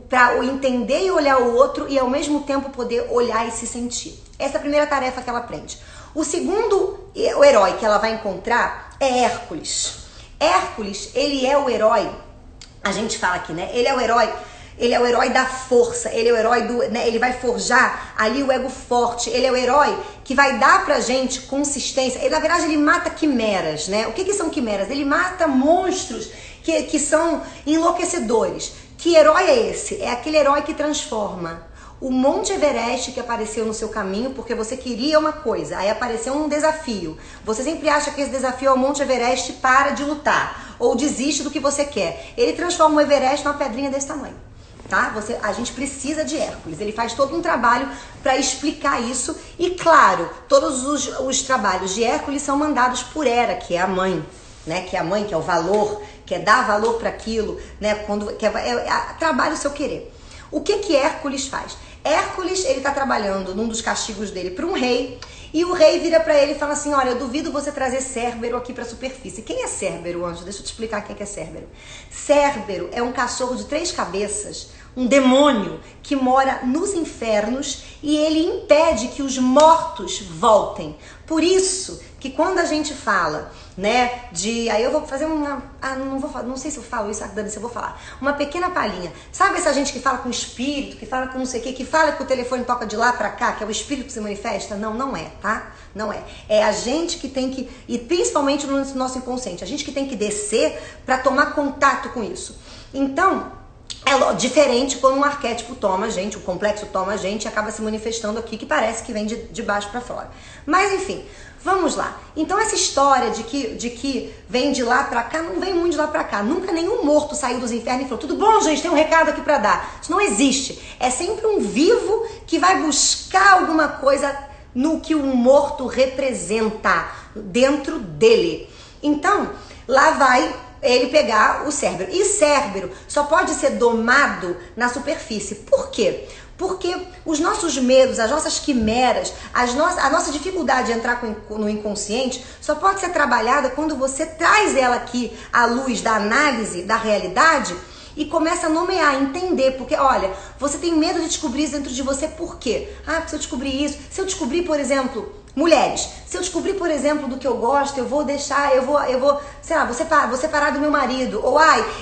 para entender e olhar o outro e ao mesmo tempo poder olhar e se sentir. Essa é a primeira tarefa que ela aprende. O segundo herói que ela vai encontrar é Hércules. Hércules, ele é o herói, a gente fala aqui, né? Ele é o herói da força, ele é o herói né? Ele vai forjar ali o ego forte, ele é o herói que vai dar pra gente consistência. Ele, na verdade, ele mata quimeras, né? O que são quimeras? Ele mata monstros que são enlouquecedores. Que herói é esse? É aquele herói que transforma. o Monte Everest que apareceu no seu caminho porque você queria uma coisa, aí apareceu um desafio. Você sempre acha que esse desafio é o Monte Everest, para de lutar ou desiste do que você quer. Ele transforma o Everest numa pedrinha desse tamanho, tá? A gente precisa de Hércules. Ele faz todo um trabalho para explicar isso e, claro, todos os trabalhos de Hércules são mandados por Hera, que é a mãe, né? Que é a mãe, que é o valor, que é dar valor para aquilo, né? Trabalha o seu querer. O que Hércules faz? Hércules, ele tá trabalhando num dos castigos dele para um rei, e o rei vira para ele e fala assim: olha, eu duvido você trazer Cérbero aqui para a superfície. Quem é Cérbero, anjo? Deixa eu te explicar quem é Cérbero. Cérbero é um cachorro de 3 cabeças, um demônio que mora nos infernos, e ele impede que os mortos voltem. Por isso que quando a gente fala, né, aí eu vou fazer não sei se eu falo isso, Dani, se eu vou falar, uma pequena palhinha. Sabe essa gente que fala com espírito, que fala com não sei o que fala que o telefone toca de lá pra cá, que é o espírito que se manifesta? Não é, tá? Não é. É a gente que tem que, e principalmente no nosso inconsciente, a gente que tem que descer pra tomar contato com isso. Então, é diferente quando um arquétipo toma a gente, o complexo toma a gente e acaba se manifestando aqui, que parece que vem de baixo pra fora. Mas enfim, vamos lá. Então essa história de que vem de lá pra cá, não vem muito de lá pra cá. Nunca nenhum morto saiu dos infernos e falou: tudo bom, gente, tem um recado aqui pra dar. Isso não existe. É sempre um vivo que vai buscar alguma coisa no que um morto representa dentro dele. Então, lá vai ele pegar o Cérbero. E Cérbero só pode ser domado na superfície. Por quê? Porque os nossos medos, as nossas quimeras, a nossa dificuldade de entrar no inconsciente só pode ser trabalhada quando você traz ela aqui à luz da análise da realidade e começa a nomear, entender. Porque, olha, você tem medo de descobrir isso dentro de você. Por quê? Porque se eu descobrir isso, se eu descobrir, por exemplo, mulheres, se eu descobrir, por exemplo, do que eu gosto, eu vou, sei lá, vou separar do meu marido. Ou,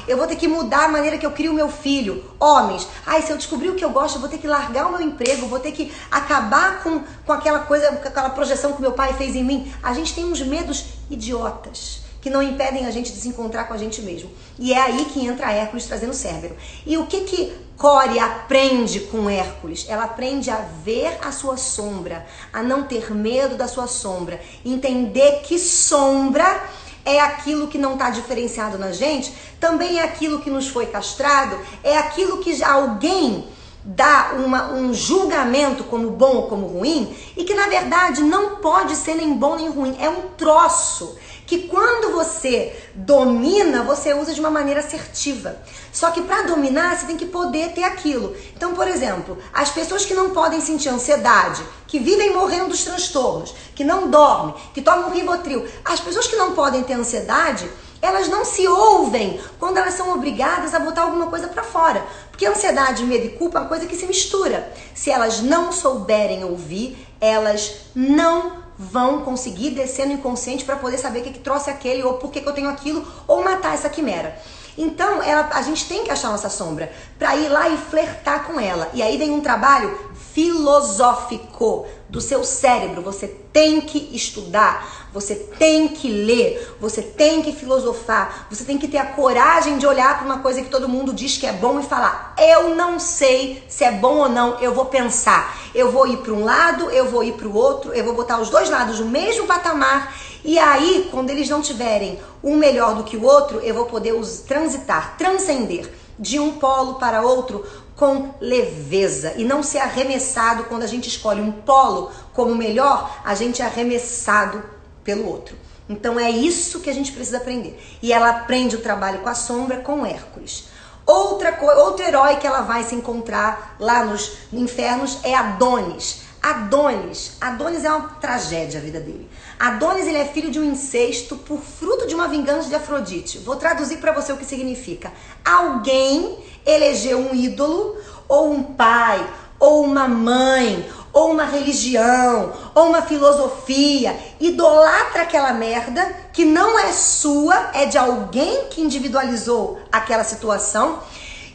eu vou ter que mudar a maneira que eu crio o meu filho. Homens, se eu descobrir o que eu gosto, eu vou ter que largar o meu emprego, vou ter que acabar com aquela coisa, com aquela projeção que meu pai fez em mim. A gente tem uns medos idiotas que não impedem a gente de se encontrar com a gente mesmo. E é aí que entra Hércules trazendo Cérbero. E o que Core aprende com Hércules? Ela aprende a ver a sua sombra, a não ter medo da sua sombra, entender que sombra é aquilo que não está diferenciado na gente, também é aquilo que nos foi castrado, é aquilo que alguém dá um julgamento como bom ou como ruim, e que na verdade não pode ser nem bom nem ruim, é um troço que quando você domina, você usa de uma maneira assertiva. Só que para dominar, você tem que poder ter aquilo. Então, por exemplo, as pessoas que não podem sentir ansiedade, que vivem morrendo dos transtornos, que não dormem, que tomam Rivotril, as pessoas que não podem ter ansiedade, elas não se ouvem quando elas são obrigadas a botar alguma coisa para fora. Porque ansiedade, medo e culpa é uma coisa que se mistura. Se elas não souberem ouvir, elas não vão conseguir descer no inconsciente para poder saber o que trouxe aquele, ou por que eu tenho aquilo, ou matar essa quimera. Então, a gente tem que achar nossa sombra para ir lá e flertar com ela. E aí vem um trabalho filosófico do seu cérebro. Você tem que estudar, você tem que ler, você tem que filosofar, você tem que ter a coragem de olhar para uma coisa que todo mundo diz que é bom e falar: eu não sei se é bom ou não, eu vou pensar. Eu vou ir para um lado, eu vou ir para o outro, eu vou botar os dois lados no mesmo patamar. E aí, quando eles não tiverem um melhor do que o outro, eu vou poder transitar, transcender de um polo para outro com leveza e não ser arremessado. Quando a gente escolhe um polo como melhor, a gente é arremessado pelo outro. Então é isso que a gente precisa aprender. E ela aprende o trabalho com a sombra com Hércules. Outro herói que ela vai se encontrar lá nos infernos é Adonis. Adonis é uma tragédia a vida dele. Adonis, ele é filho de um incesto por fruto de uma vingança de Afrodite. Vou traduzir para você o que significa. Alguém elegeu um ídolo, ou um pai, ou uma mãe, ou uma religião, ou uma filosofia, idolatra aquela merda que não é sua, é de alguém que individualizou aquela situação.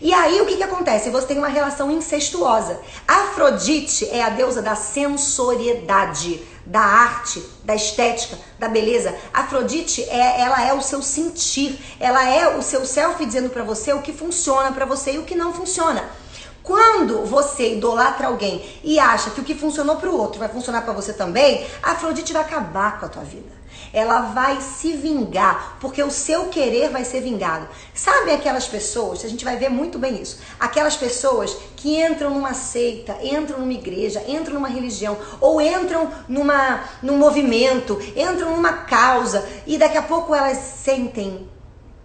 E aí o que acontece? Você tem uma relação incestuosa. Afrodite é a deusa da sensoriedade, da arte, da estética, da beleza. Afrodite ela é o seu sentir, ela é o seu self dizendo pra você o que funciona pra você e o que não funciona. Quando você idolatra alguém e acha que o que funcionou para o outro vai funcionar para você também, a Afrodite vai acabar com a tua vida. Ela vai se vingar, porque o seu querer vai ser vingado. Sabe aquelas pessoas, a gente vai ver muito bem isso, aquelas pessoas que entram numa seita, entram numa igreja, entram numa religião, ou entram num movimento, entram numa causa, e daqui a pouco elas sentem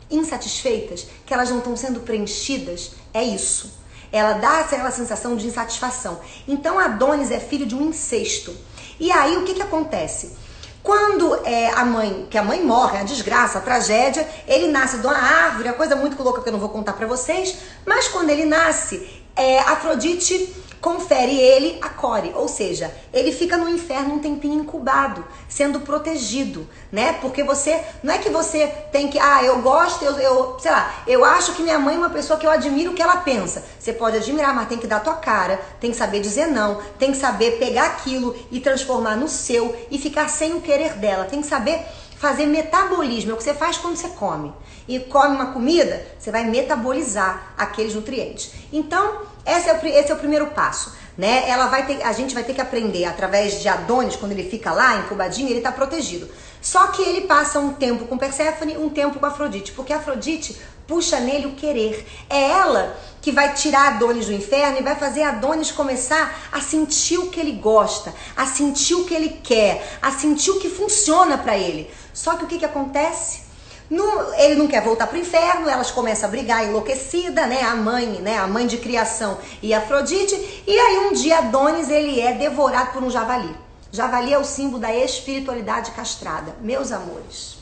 insatisfeitas, que elas não estão sendo preenchidas. É isso. Ela dá aquela sensação de insatisfação. Então Adonis é filho de um incesto. E aí o que acontece? Quando a mãe morre, a desgraça, a tragédia, ele nasce de uma árvore, a coisa muito louca que eu não vou contar pra vocês, mas quando ele nasce, Afrodite confere ele a Core, ou seja, ele fica no inferno um tempinho incubado, sendo protegido, né? Porque não é que você tem que, eu gosto, sei lá, eu acho que minha mãe é uma pessoa que eu admiro o que ela pensa. Você pode admirar, mas tem que dar tua cara, tem que saber dizer não, tem que saber pegar aquilo e transformar no seu e ficar sem o querer dela, tem que saber fazer metabolismo, é o que você faz quando você come. E come uma comida, você vai metabolizar aqueles nutrientes. Então, esse é o primeiro passo, né? A gente vai ter que aprender através de Adonis, quando ele fica lá, incubadinho, ele está protegido. Só que ele passa um tempo com Perséfone, um tempo com Afrodite, porque Afrodite puxa nele o querer. É ela que vai tirar Adonis do inferno e vai fazer Adonis começar a sentir o que ele gosta, a sentir o que ele quer, a sentir o que funciona para ele. Só que o que acontece? Ele não quer voltar pro inferno, elas começam a brigar enlouquecida, né? A mãe de criação e Afrodite. E aí um dia Adonis, ele é devorado por um javali. Javali é o símbolo da espiritualidade castrada. Meus amores,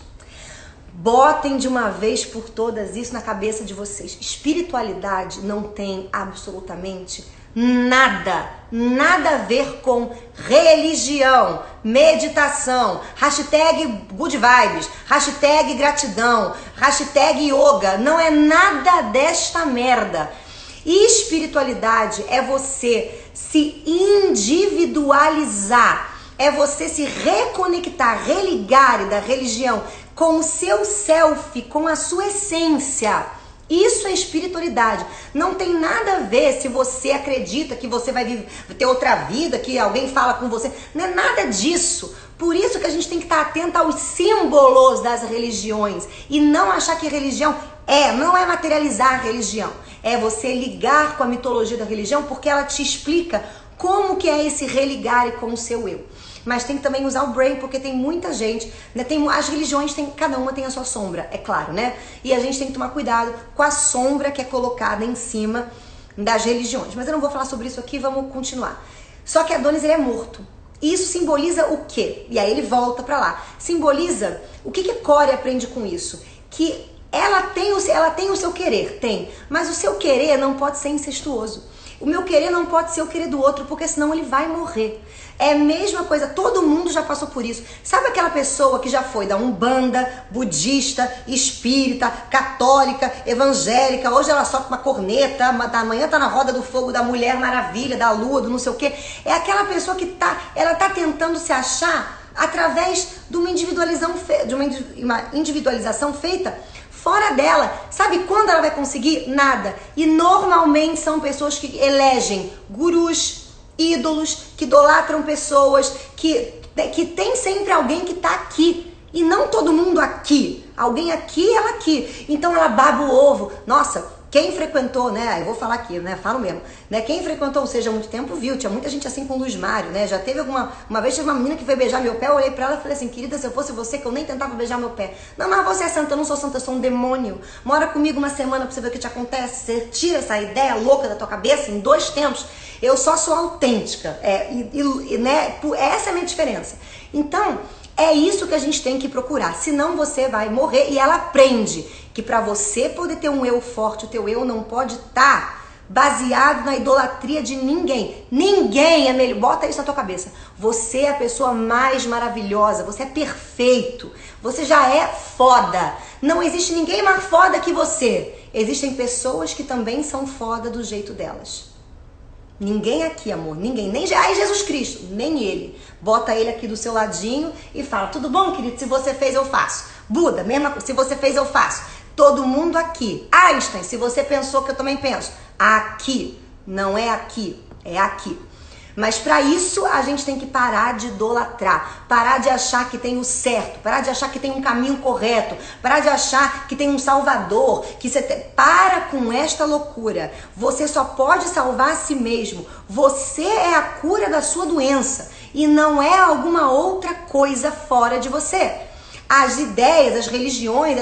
botem de uma vez por todas isso na cabeça de vocês. Espiritualidade não tem absolutamente nada a ver com religião, meditação, hashtag good vibes, hashtag gratidão, hashtag yoga. Não é nada desta merda. E espiritualidade é você se individualizar, é você se reconectar, religar da religião com o seu self, com a sua essência. Isso é espiritualidade. Não tem nada a ver se você acredita que você vai ter outra vida, que alguém fala com você. Não é nada disso. Por isso que a gente tem que estar atento aos símbolos das religiões e não achar que religião não é materializar a religião. É você ligar com a mitologia da religião, porque ela te explica como que é esse religar com o seu eu. Mas tem que também usar o brain, porque tem muita gente, né? As religiões, cada uma tem a sua sombra, é claro, né? E a gente tem que tomar cuidado com a sombra que é colocada em cima das religiões. Mas eu não vou falar sobre isso aqui, vamos continuar. Só que Adonis, ele é morto. E isso simboliza o quê? E aí ele volta pra lá. Simboliza, o que Core aprende com isso? Que ela tem o seu querer, mas o seu querer não pode ser incestuoso. O meu querer não pode ser o querer do outro, porque senão ele vai morrer. É a mesma coisa, todo mundo já passou por isso. Sabe aquela pessoa que já foi da Umbanda, budista, espírita, católica, evangélica, hoje ela solta uma corneta, amanhã tá na roda do fogo da Mulher Maravilha, da Lua, do não sei o quê. É aquela pessoa que ela tá tentando se achar através de uma individualização feita fora dela. Sabe quando ela vai conseguir? Nada. E normalmente são pessoas que elegem gurus, ídolos, que idolatram pessoas, que tem sempre alguém que tá aqui. E não todo mundo aqui. Alguém aqui, ela aqui. Então ela baba o ovo. Nossa, quem frequentou, né? Eu vou falar aqui, né? Falo mesmo. Né? Quem frequentou, ou seja, há muito tempo, viu. Tinha muita gente assim com o Luiz Mário, né? Já teve uma vez teve uma menina que foi beijar meu pé, eu olhei pra ela e falei assim, querida, se eu fosse você, que eu nem tentava beijar meu pé. Não, mas você é santa, eu não sou santa, eu sou um demônio. Mora comigo uma semana pra você ver o que te acontece. Você tira essa ideia louca da tua cabeça em 2 tempos. Eu só sou autêntica. Né? Essa é a minha diferença. Então, é isso que a gente tem que procurar. Senão você vai morrer. E ela aprende que para você poder ter um eu forte, o teu eu não pode estar baseado na idolatria de ninguém. Ninguém é melhor. Bota isso na tua cabeça. Você é a pessoa mais maravilhosa. Você é perfeito. Você já é foda. Não existe ninguém mais foda que você. Existem pessoas que também são foda do jeito delas. Ninguém aqui, amor, ninguém, nem Jesus Cristo, nem ele. Bota ele aqui do seu ladinho e fala, tudo bom, querido? Se você fez, eu faço. Buda, mesma coisa, se você fez, eu faço. Todo mundo aqui. Einstein, se você pensou que eu também penso. Aqui. não é aqui, é aqui. Mas para isso a gente tem que parar de idolatrar, parar de achar que tem o certo, parar de achar que tem um caminho correto, parar de achar que tem um salvador, para com esta loucura. Você só pode salvar a si mesmo. Você é a cura da sua doença e não é alguma outra coisa fora de você. As ideias, as religiões,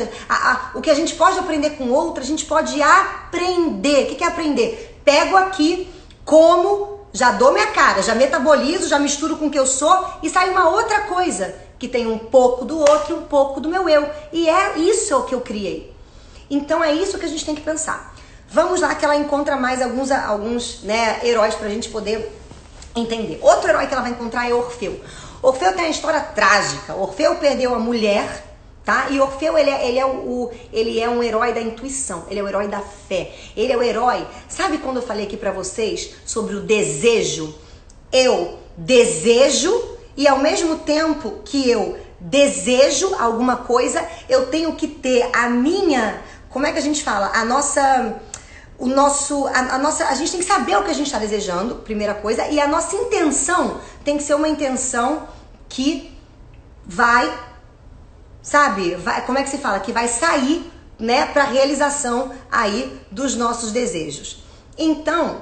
o que a gente pode aprender com outro, a gente pode aprender. O que é aprender? Pego aqui, como, já dou minha cara, já metabolizo, já misturo com o que eu sou e sai uma outra coisa, que tem um pouco do outro e um pouco do meu eu. E é isso que eu criei. Então é isso que a gente tem que pensar. Vamos lá que ela encontra mais alguns heróis pra gente poder entender. Outro herói que ela vai encontrar é Orfeu. Orfeu tem uma história trágica. Orfeu perdeu a mulher, tá? E Orfeu, ele é um herói da intuição, ele é o herói da fé, ele é o herói. Sabe quando eu falei aqui pra vocês sobre o desejo? Eu desejo e ao mesmo tempo que eu desejo alguma coisa, eu tenho que ter a minha, como é que a gente fala? A gente tem que saber o que a gente está desejando, primeira coisa, e a nossa intenção tem que ser uma intenção que vai, como é que se fala? Que vai sair, para realização aí dos nossos desejos. Então,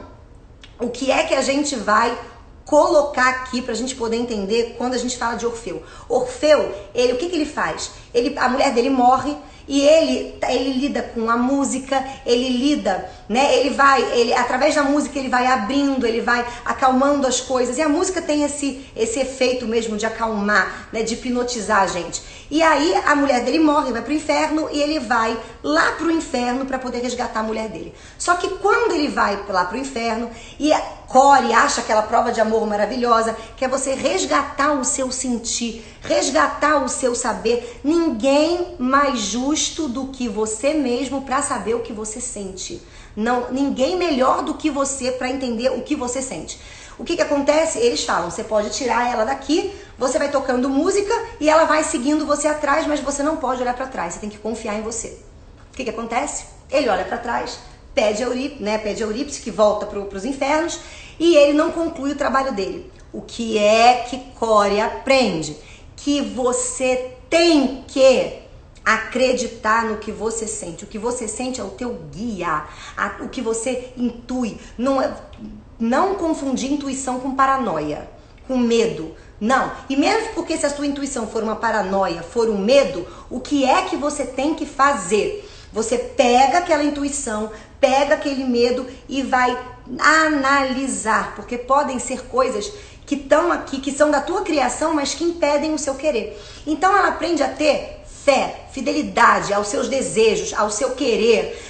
o que é que a gente vai colocar aqui pra gente poder entender quando a gente fala de Orfeu? Orfeu, o que ele faz? A mulher dele morre, e ele lida com a música, ele lida, através da música ele vai abrindo, ele vai acalmando as coisas, e a música tem esse efeito mesmo de acalmar, de hipnotizar a gente. E aí a mulher dele morre, vai pro inferno, e ele vai lá pro inferno para poder resgatar a mulher dele. Só que quando ele vai lá pro inferno, e Core acha aquela prova de amor maravilhosa, que é você resgatar o seu sentir, resgatar o seu saber. Ninguém mais justo do que você mesmo para saber o que você sente. Não, ninguém melhor do que você para entender o que você sente. O que acontece? Eles falam, você pode tirar ela daqui, você vai tocando música e ela vai seguindo você atrás, mas você não pode olhar para trás, você tem que confiar em você. O que acontece? Ele olha para trás, pede a Eurípides, que volta para os infernos, e ele não conclui o trabalho dele. O que é que Core aprende? Que você tem que acreditar no que você sente. O que você sente é o teu guia, o que você intui. Não confundir intuição com paranoia, com medo. Não. E mesmo porque se a sua intuição for uma paranoia, for um medo, o que é que você tem que fazer? Você pega aquela intuição, pega aquele medo e vai analisar, porque podem ser coisas que estão aqui, que são da tua criação, mas que impedem o seu querer. Então ela aprende a ter fé, fidelidade aos seus desejos, ao seu querer.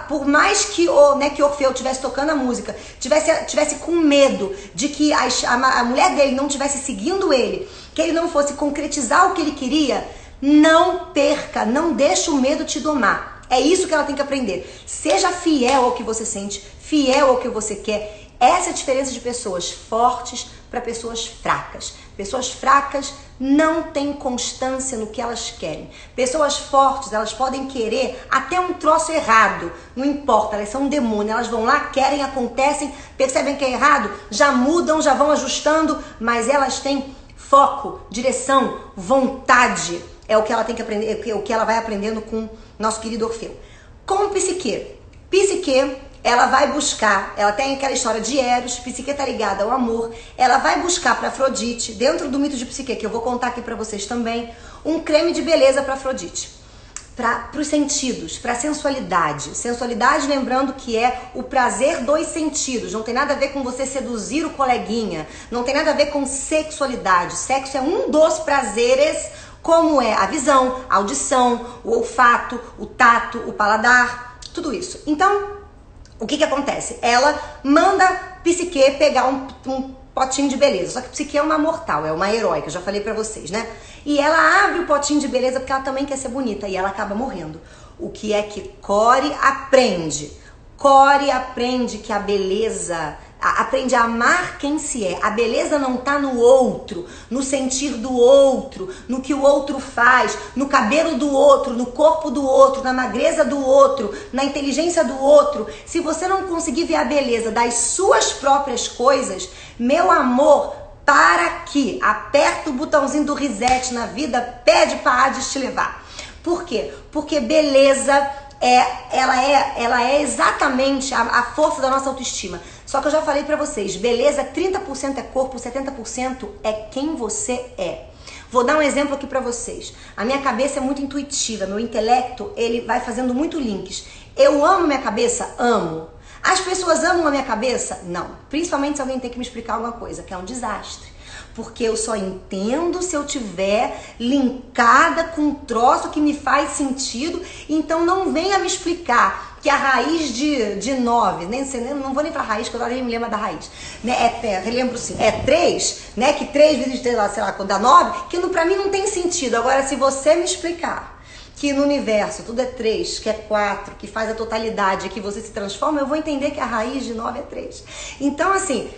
Por mais que Orfeu estivesse tocando a música, tivesse com medo de que a mulher dele não estivesse seguindo ele, que ele não fosse concretizar o que ele queria, não perca, não deixe o medo te domar. É isso que ela tem que aprender. Seja fiel ao que você sente, fiel ao que você quer. Essa é a diferença de pessoas fortes para pessoas fracas. Pessoas fracas não têm constância no que elas querem. Pessoas fortes, elas podem querer até um troço errado. Não importa, elas são um demônio. Elas vão lá, querem, acontecem, percebem que é errado, já mudam, já vão ajustando, mas elas têm foco, direção, vontade. É o que ela tem que aprender, o que ela vai aprendendo com nosso querido Orfeu. Com Psique, ela vai buscar, ela tem aquela história de Eros, Psique tá ligada ao amor, ela vai buscar para Afrodite, dentro do mito de Psique, que eu vou contar aqui para vocês também, um creme de beleza para Afrodite, para os sentidos, para a sensualidade. Sensualidade, lembrando que é o prazer dos sentidos, não tem nada a ver com você seduzir o coleguinha, não tem nada a ver com sexualidade. Sexo é um dos prazeres, como é a visão, a audição, o olfato, o tato, o paladar, tudo isso. Então, o que acontece? Ela manda Psique pegar um potinho de beleza. Só que Psique é uma mortal, é uma heróica, eu já falei pra vocês, né? E ela abre o potinho de beleza porque ela também quer ser bonita e ela acaba morrendo. O que é que Core aprende? Core aprende que a beleza aprende a amar quem se é. A beleza não tá no outro, no sentir do outro, no que o outro faz, no cabelo do outro, no corpo do outro, na magreza do outro, na inteligência do outro. Se você não conseguir ver a beleza das suas próprias coisas, meu amor, para aqui, aperta o botãozinho do reset na vida, pede pra Hades te levar. Por quê? Porque beleza ela é exatamente a força da nossa autoestima. Só que eu já falei pra vocês, beleza, 30% é corpo, 70% é quem você é. Vou dar um exemplo aqui pra vocês. A minha cabeça é muito intuitiva, meu intelecto, ele vai fazendo muito links. Eu amo minha cabeça? Amo. As pessoas amam a minha cabeça? Não. Principalmente se alguém tem que me explicar alguma coisa, que é um desastre. Porque eu só entendo se eu tiver linkada com um troço que me faz sentido. Então não venha me explicar que a raiz de 9, não vou nem pra raiz, que eu nem me lembro da raiz, né? Relembro sim, é 3, né? Que 3 vezes 3, sei lá, quando dá 9, que pra mim não tem sentido. Agora, se você me explicar que no universo tudo é 3, que é 4, que faz a totalidade, que você se transforma, eu vou entender que a raiz de 9 é 3. Então, assim,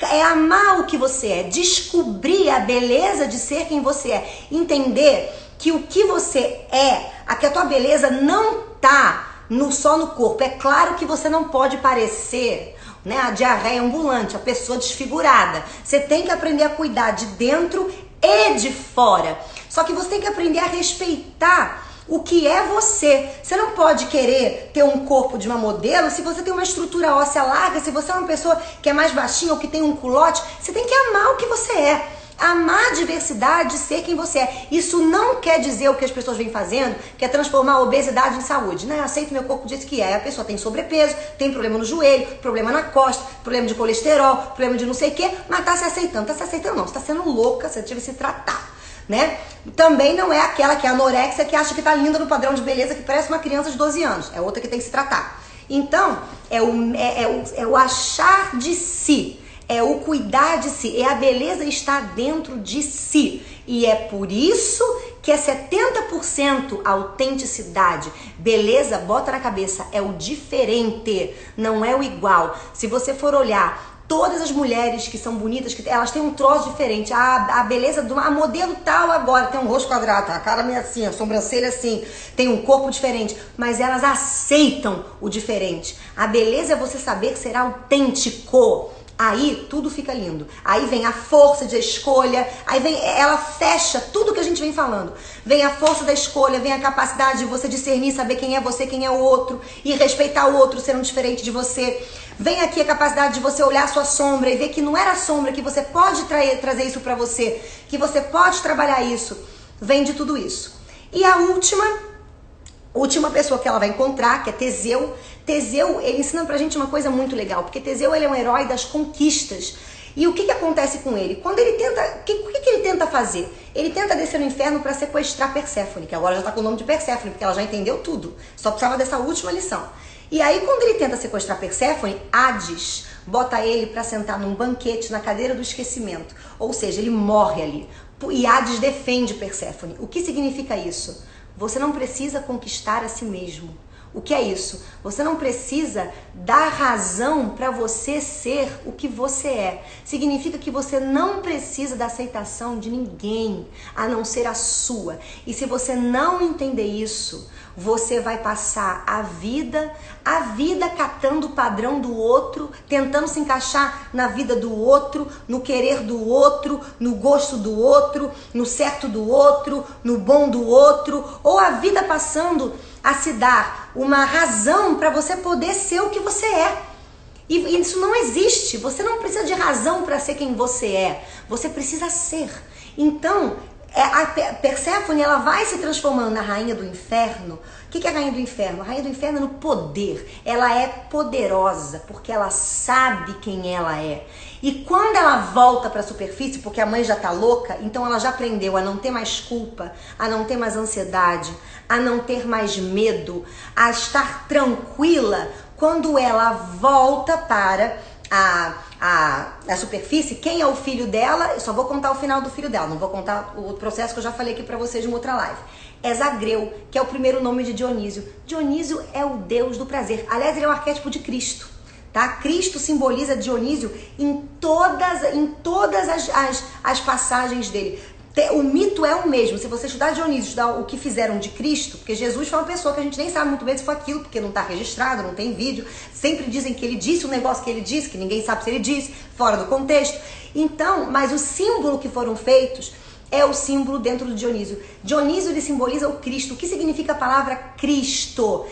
é amar o que você é, descobrir a beleza de ser quem você é, entender que o que você é, que a tua beleza não tá só no corpo. É claro que você não pode parecer, né, a diarreia ambulante, a pessoa desfigurada. Você tem que aprender a cuidar de dentro e de fora. Só que você tem que aprender a respeitar o que é você. Você não pode querer ter um corpo de uma modelo se você tem uma estrutura óssea larga, se você é uma pessoa que é mais baixinha ou que tem um culote. Você tem que amar o que você é. Amar a diversidade, ser quem você é. Isso não quer dizer o que as pessoas vêm fazendo, que é transformar a obesidade em saúde. Não, eu aceito meu corpo do jeito que é. A pessoa tem sobrepeso, tem problema no joelho, problema na costa, problema de colesterol, problema de não sei o quê, mas tá se aceitando. Tá se aceitando não, você tá sendo louca, você deve se tratar, né? Também não é aquela que é anorexia, que acha que tá linda no padrão de beleza, que parece uma criança de 12 anos. É outra que tem que se tratar. Então, é o achar de si. É o cuidar de si, é a beleza estar dentro de si. E é por isso que é 70% autenticidade. Beleza, bota na cabeça, é o diferente, não é o igual. Se você for olhar, todas as mulheres que são bonitas, que elas têm um troço diferente. A beleza de uma modelo tal agora tem um rosto quadrado, a cara meio assim, a sobrancelha assim, tem um corpo diferente, mas elas aceitam o diferente. A beleza é você saber ser autêntico. Aí tudo fica lindo. Aí vem a força de escolha, aí vem, ela fecha tudo que a gente vem falando. Vem a força da escolha, vem a capacidade de você discernir, saber quem é você, quem é o outro, e respeitar o outro sendo diferente de você. Vem aqui a capacidade de você olhar a sua sombra e ver que não era sombra, que você pode trazer isso pra você, que você pode trabalhar isso. Vem de tudo isso. E a última pessoa que ela vai encontrar, que é Teseu. Teseu, ele ensina pra gente uma coisa muito legal, porque Teseu, ele é um herói das conquistas. E o que acontece com ele? Quando ele tenta, o que ele tenta fazer? Ele tenta descer no inferno para sequestrar Perséfone, que agora já tá com o nome de Perséfone, porque ela já entendeu tudo. Só precisava dessa última lição. E aí, quando ele tenta sequestrar Perséfone, Hades bota ele para sentar num banquete na cadeira do esquecimento. Ou seja, ele morre ali. E Hades defende Perséfone. O que significa isso? Você não precisa conquistar a si mesmo. O que é isso? Você não precisa dar razão para você ser o que você é. Significa que você não precisa da aceitação de ninguém, a não ser a sua. E se você não entender isso, você vai passar a vida catando o padrão do outro, tentando se encaixar na vida do outro, no querer do outro, no gosto do outro, no certo do outro, no bom do outro, ou a vida passando a se dar uma razão para você poder ser o que você é. E isso não existe. Você não precisa de razão para ser quem você é. Você precisa ser. Então, a Perséfone, ela vai se transformando na rainha do inferno. O que é a rainha do inferno? A rainha do inferno é no poder. Ela é poderosa porque ela sabe quem ela é. E quando ela volta para a superfície, porque a mãe já tá louca, então ela já aprendeu a não ter mais culpa, a não ter mais ansiedade, a não ter mais medo, a estar tranquila. Quando ela volta para a superfície, quem é o filho dela? Eu só vou contar o final do filho dela, não vou contar o processo que eu já falei aqui pra vocês de uma outra live. É Zagreu, que é o primeiro nome de Dionísio. Dionísio é o deus do prazer. Aliás, ele é um arquétipo de Cristo. tá? Cristo simboliza Dionísio em todas as passagens dele. O mito é o mesmo. Se você estudar Dionísio, estudar o que fizeram de Cristo, porque Jesus foi uma pessoa que a gente nem sabe muito bem se foi aquilo, porque não está registrado, não tem vídeo. Sempre dizem que ele disse um negócio que ele disse, que ninguém sabe se ele disse, fora do contexto. Então, mas o símbolo que foram feitos é o símbolo dentro do Dionísio. Dionísio, ele simboliza o Cristo. O que significa a palavra Cristo?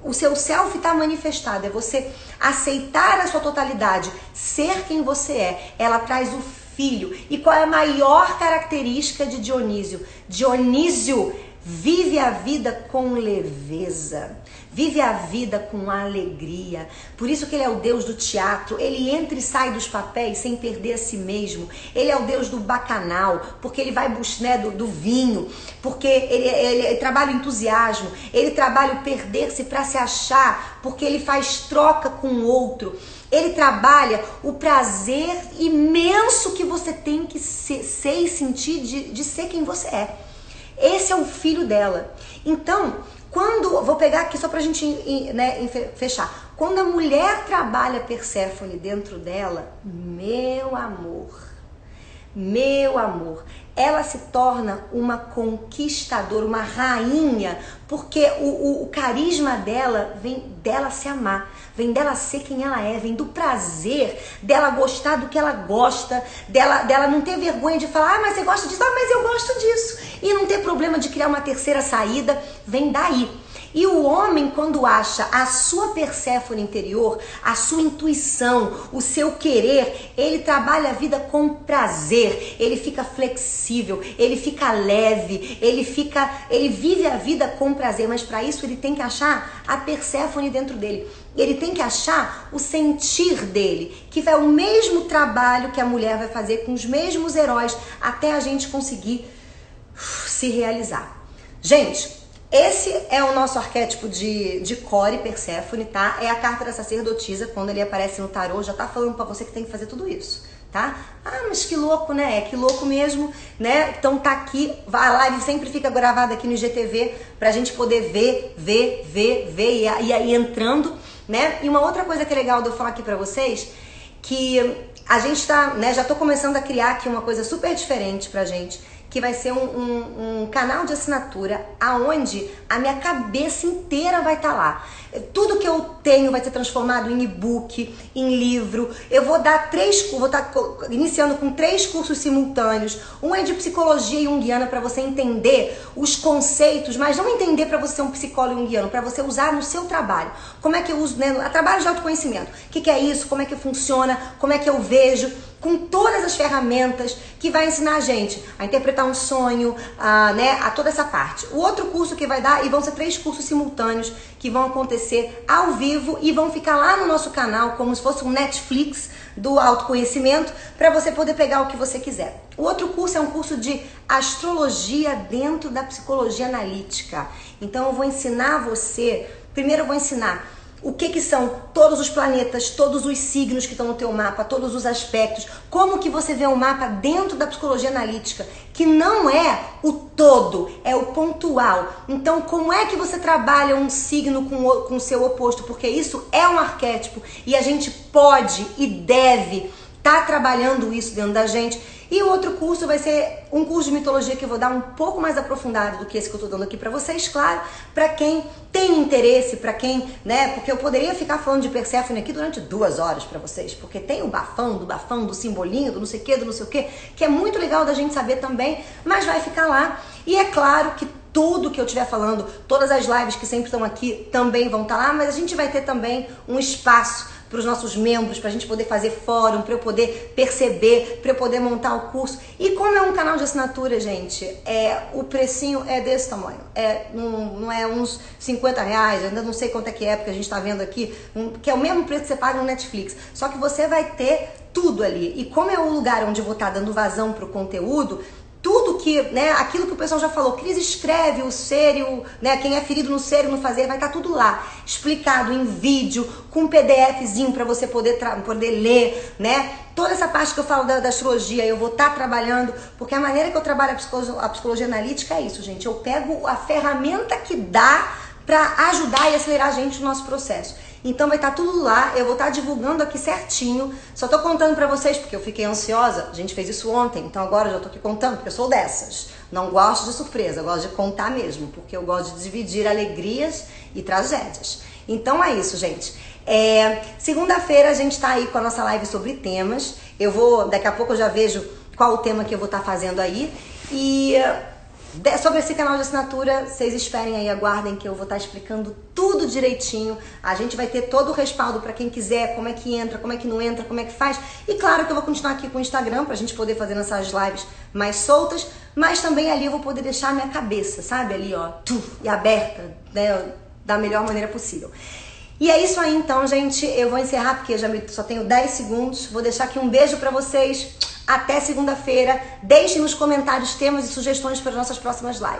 O seu self está manifestado, é você aceitar a sua totalidade, ser quem você é. Ela traz o Filho. E qual é a maior característica de Dionísio? Dionísio vive a vida com leveza, vive a vida com alegria. Por isso que ele é o Deus do teatro. Ele entra e sai dos papéis sem perder a si mesmo. Ele é o Deus do bacanal, porque ele vai buscar, né, do vinho, porque ele trabalha o entusiasmo, ele trabalha o perder-se para se achar, porque ele faz troca com o outro. Ele trabalha o prazer imenso que você tem que ser e sentir de ser quem você é. Esse é o filho dela. Então, vou pegar aqui só pra gente, né, fechar. Quando a mulher trabalha Perséfone dentro dela, meu amor, ela se torna uma conquistadora, uma rainha, porque o carisma dela vem dela se amar, vem dela ser quem ela é, vem do prazer dela gostar do que ela gosta, dela não ter vergonha de falar, mas você gosta disso? Ah, mas eu gosto disso. E não ter problema de criar uma terceira saída, vem daí. E o homem, quando acha a sua Perséfone interior, a sua intuição, o seu querer, ele trabalha a vida com prazer, ele fica flexível, ele fica leve, ele vive a vida com prazer, mas para isso ele tem que achar a Perséfone dentro dele. Ele tem que achar o sentir dele, que é o mesmo trabalho que a mulher vai fazer com os mesmos heróis, até a gente conseguir se realizar. Gente, esse é o nosso arquétipo de Core Perséfone, tá? É a carta da sacerdotisa. Quando ele aparece no tarô, já tá falando pra você que tem que fazer tudo isso, tá? Ah, mas que louco, né? É que louco mesmo, né? Então tá aqui, vai lá, ele sempre fica gravado aqui no IGTV pra gente poder ver e aí entrando, né? E uma outra coisa que é legal de eu falar aqui pra vocês, que a gente tá, né? Já tô começando a criar aqui uma coisa super diferente pra gente, que vai ser um canal de assinatura aonde a minha cabeça inteira vai estar lá. Tudo que eu tenho vai ser transformado em e-book, em livro. Eu vou dar vou estar iniciando com 3 cursos simultâneos. Um é de psicologia junguiana para você entender os conceitos, mas não entender para você ser um psicólogo junguiano, para você usar no seu trabalho. Como é que eu uso, né? Trabalho de autoconhecimento. O que é isso? Como é que funciona? Como é que eu vejo? Com todas as ferramentas que vai ensinar a gente a interpretar um sonho, a toda essa parte. O outro curso que vai dar, e vão ser 3 cursos simultâneos que vão acontecer ao vivo e vão ficar lá no nosso canal, como se fosse um Netflix do autoconhecimento, para você poder pegar o que você quiser. O outro curso é um curso de astrologia dentro da psicologia analítica. Então eu vou ensinar você, primeiro eu vou ensinar o que são todos os planetas, todos os signos que estão no teu mapa, todos os aspectos, como que você vê um mapa dentro da psicologia analítica, que não é o todo, é o pontual. Então, como é que você trabalha um signo com o seu oposto? Porque isso é um arquétipo e a gente pode e deve estar trabalhando isso dentro da gente. E o outro curso vai ser um curso de mitologia que eu vou dar um pouco mais aprofundado do que esse que eu tô dando aqui pra vocês, claro, pra quem tem interesse, pra quem, né, porque eu poderia ficar falando de Perséfone aqui durante 2 horas pra vocês, porque tem o bafão, do simbolinho, do não sei o que, do não sei o que é muito legal da gente saber também, mas vai ficar lá. E é claro que tudo que eu estiver falando, todas as lives que sempre estão aqui também vão estar lá, mas a gente vai ter também um espaço para os nossos membros, para a gente poder fazer fórum, para eu poder perceber, para eu poder montar o curso. E como é um canal de assinatura, gente, o precinho é desse tamanho. Não é uns 50 reais, eu ainda não sei quanto é que é, porque a gente está vendo aqui, que é o mesmo preço que você paga no Netflix. Só que você vai ter tudo ali. E como é um lugar onde eu vou estar dando vazão para o conteúdo, tudo que, né, aquilo que o pessoal já falou, Cris escreve o ser e quem é ferido no ser e no fazer, vai estar tudo lá, explicado em vídeo, com um PDFzinho para você poder ler, né? Toda essa parte que eu falo da astrologia, eu vou estar trabalhando, porque a maneira que eu trabalho a psicologia analítica é isso, gente. Eu pego a ferramenta que dá para ajudar e acelerar a gente no nosso processo. Então vai estar tudo lá, eu vou estar divulgando aqui certinho. Só tô contando pra vocês porque eu fiquei ansiosa. A gente fez isso ontem, então agora eu já tô aqui contando, porque eu sou dessas. Não gosto de surpresa, eu gosto de contar mesmo, porque eu gosto de dividir alegrias e tragédias. Então é isso, gente. Segunda-feira a gente tá aí com a nossa live sobre temas. Daqui a pouco eu já vejo qual o tema que eu vou estar fazendo aí. E sobre esse canal de assinatura, vocês esperem aí, aguardem que eu vou estar explicando tudo direitinho. A gente vai ter todo o respaldo para quem quiser, como é que entra, como é que não entra, como é que faz. E claro que eu vou continuar aqui com o Instagram pra gente poder fazer essas lives mais soltas, mas também ali eu vou poder deixar a minha cabeça, sabe? Ali, ó, e aberta, né, da melhor maneira possível. E é isso aí então, gente. Eu vou encerrar porque só tenho 10 segundos. Vou deixar aqui um beijo pra vocês. Até segunda-feira. Deixem nos comentários temas e sugestões para as nossas próximas lives.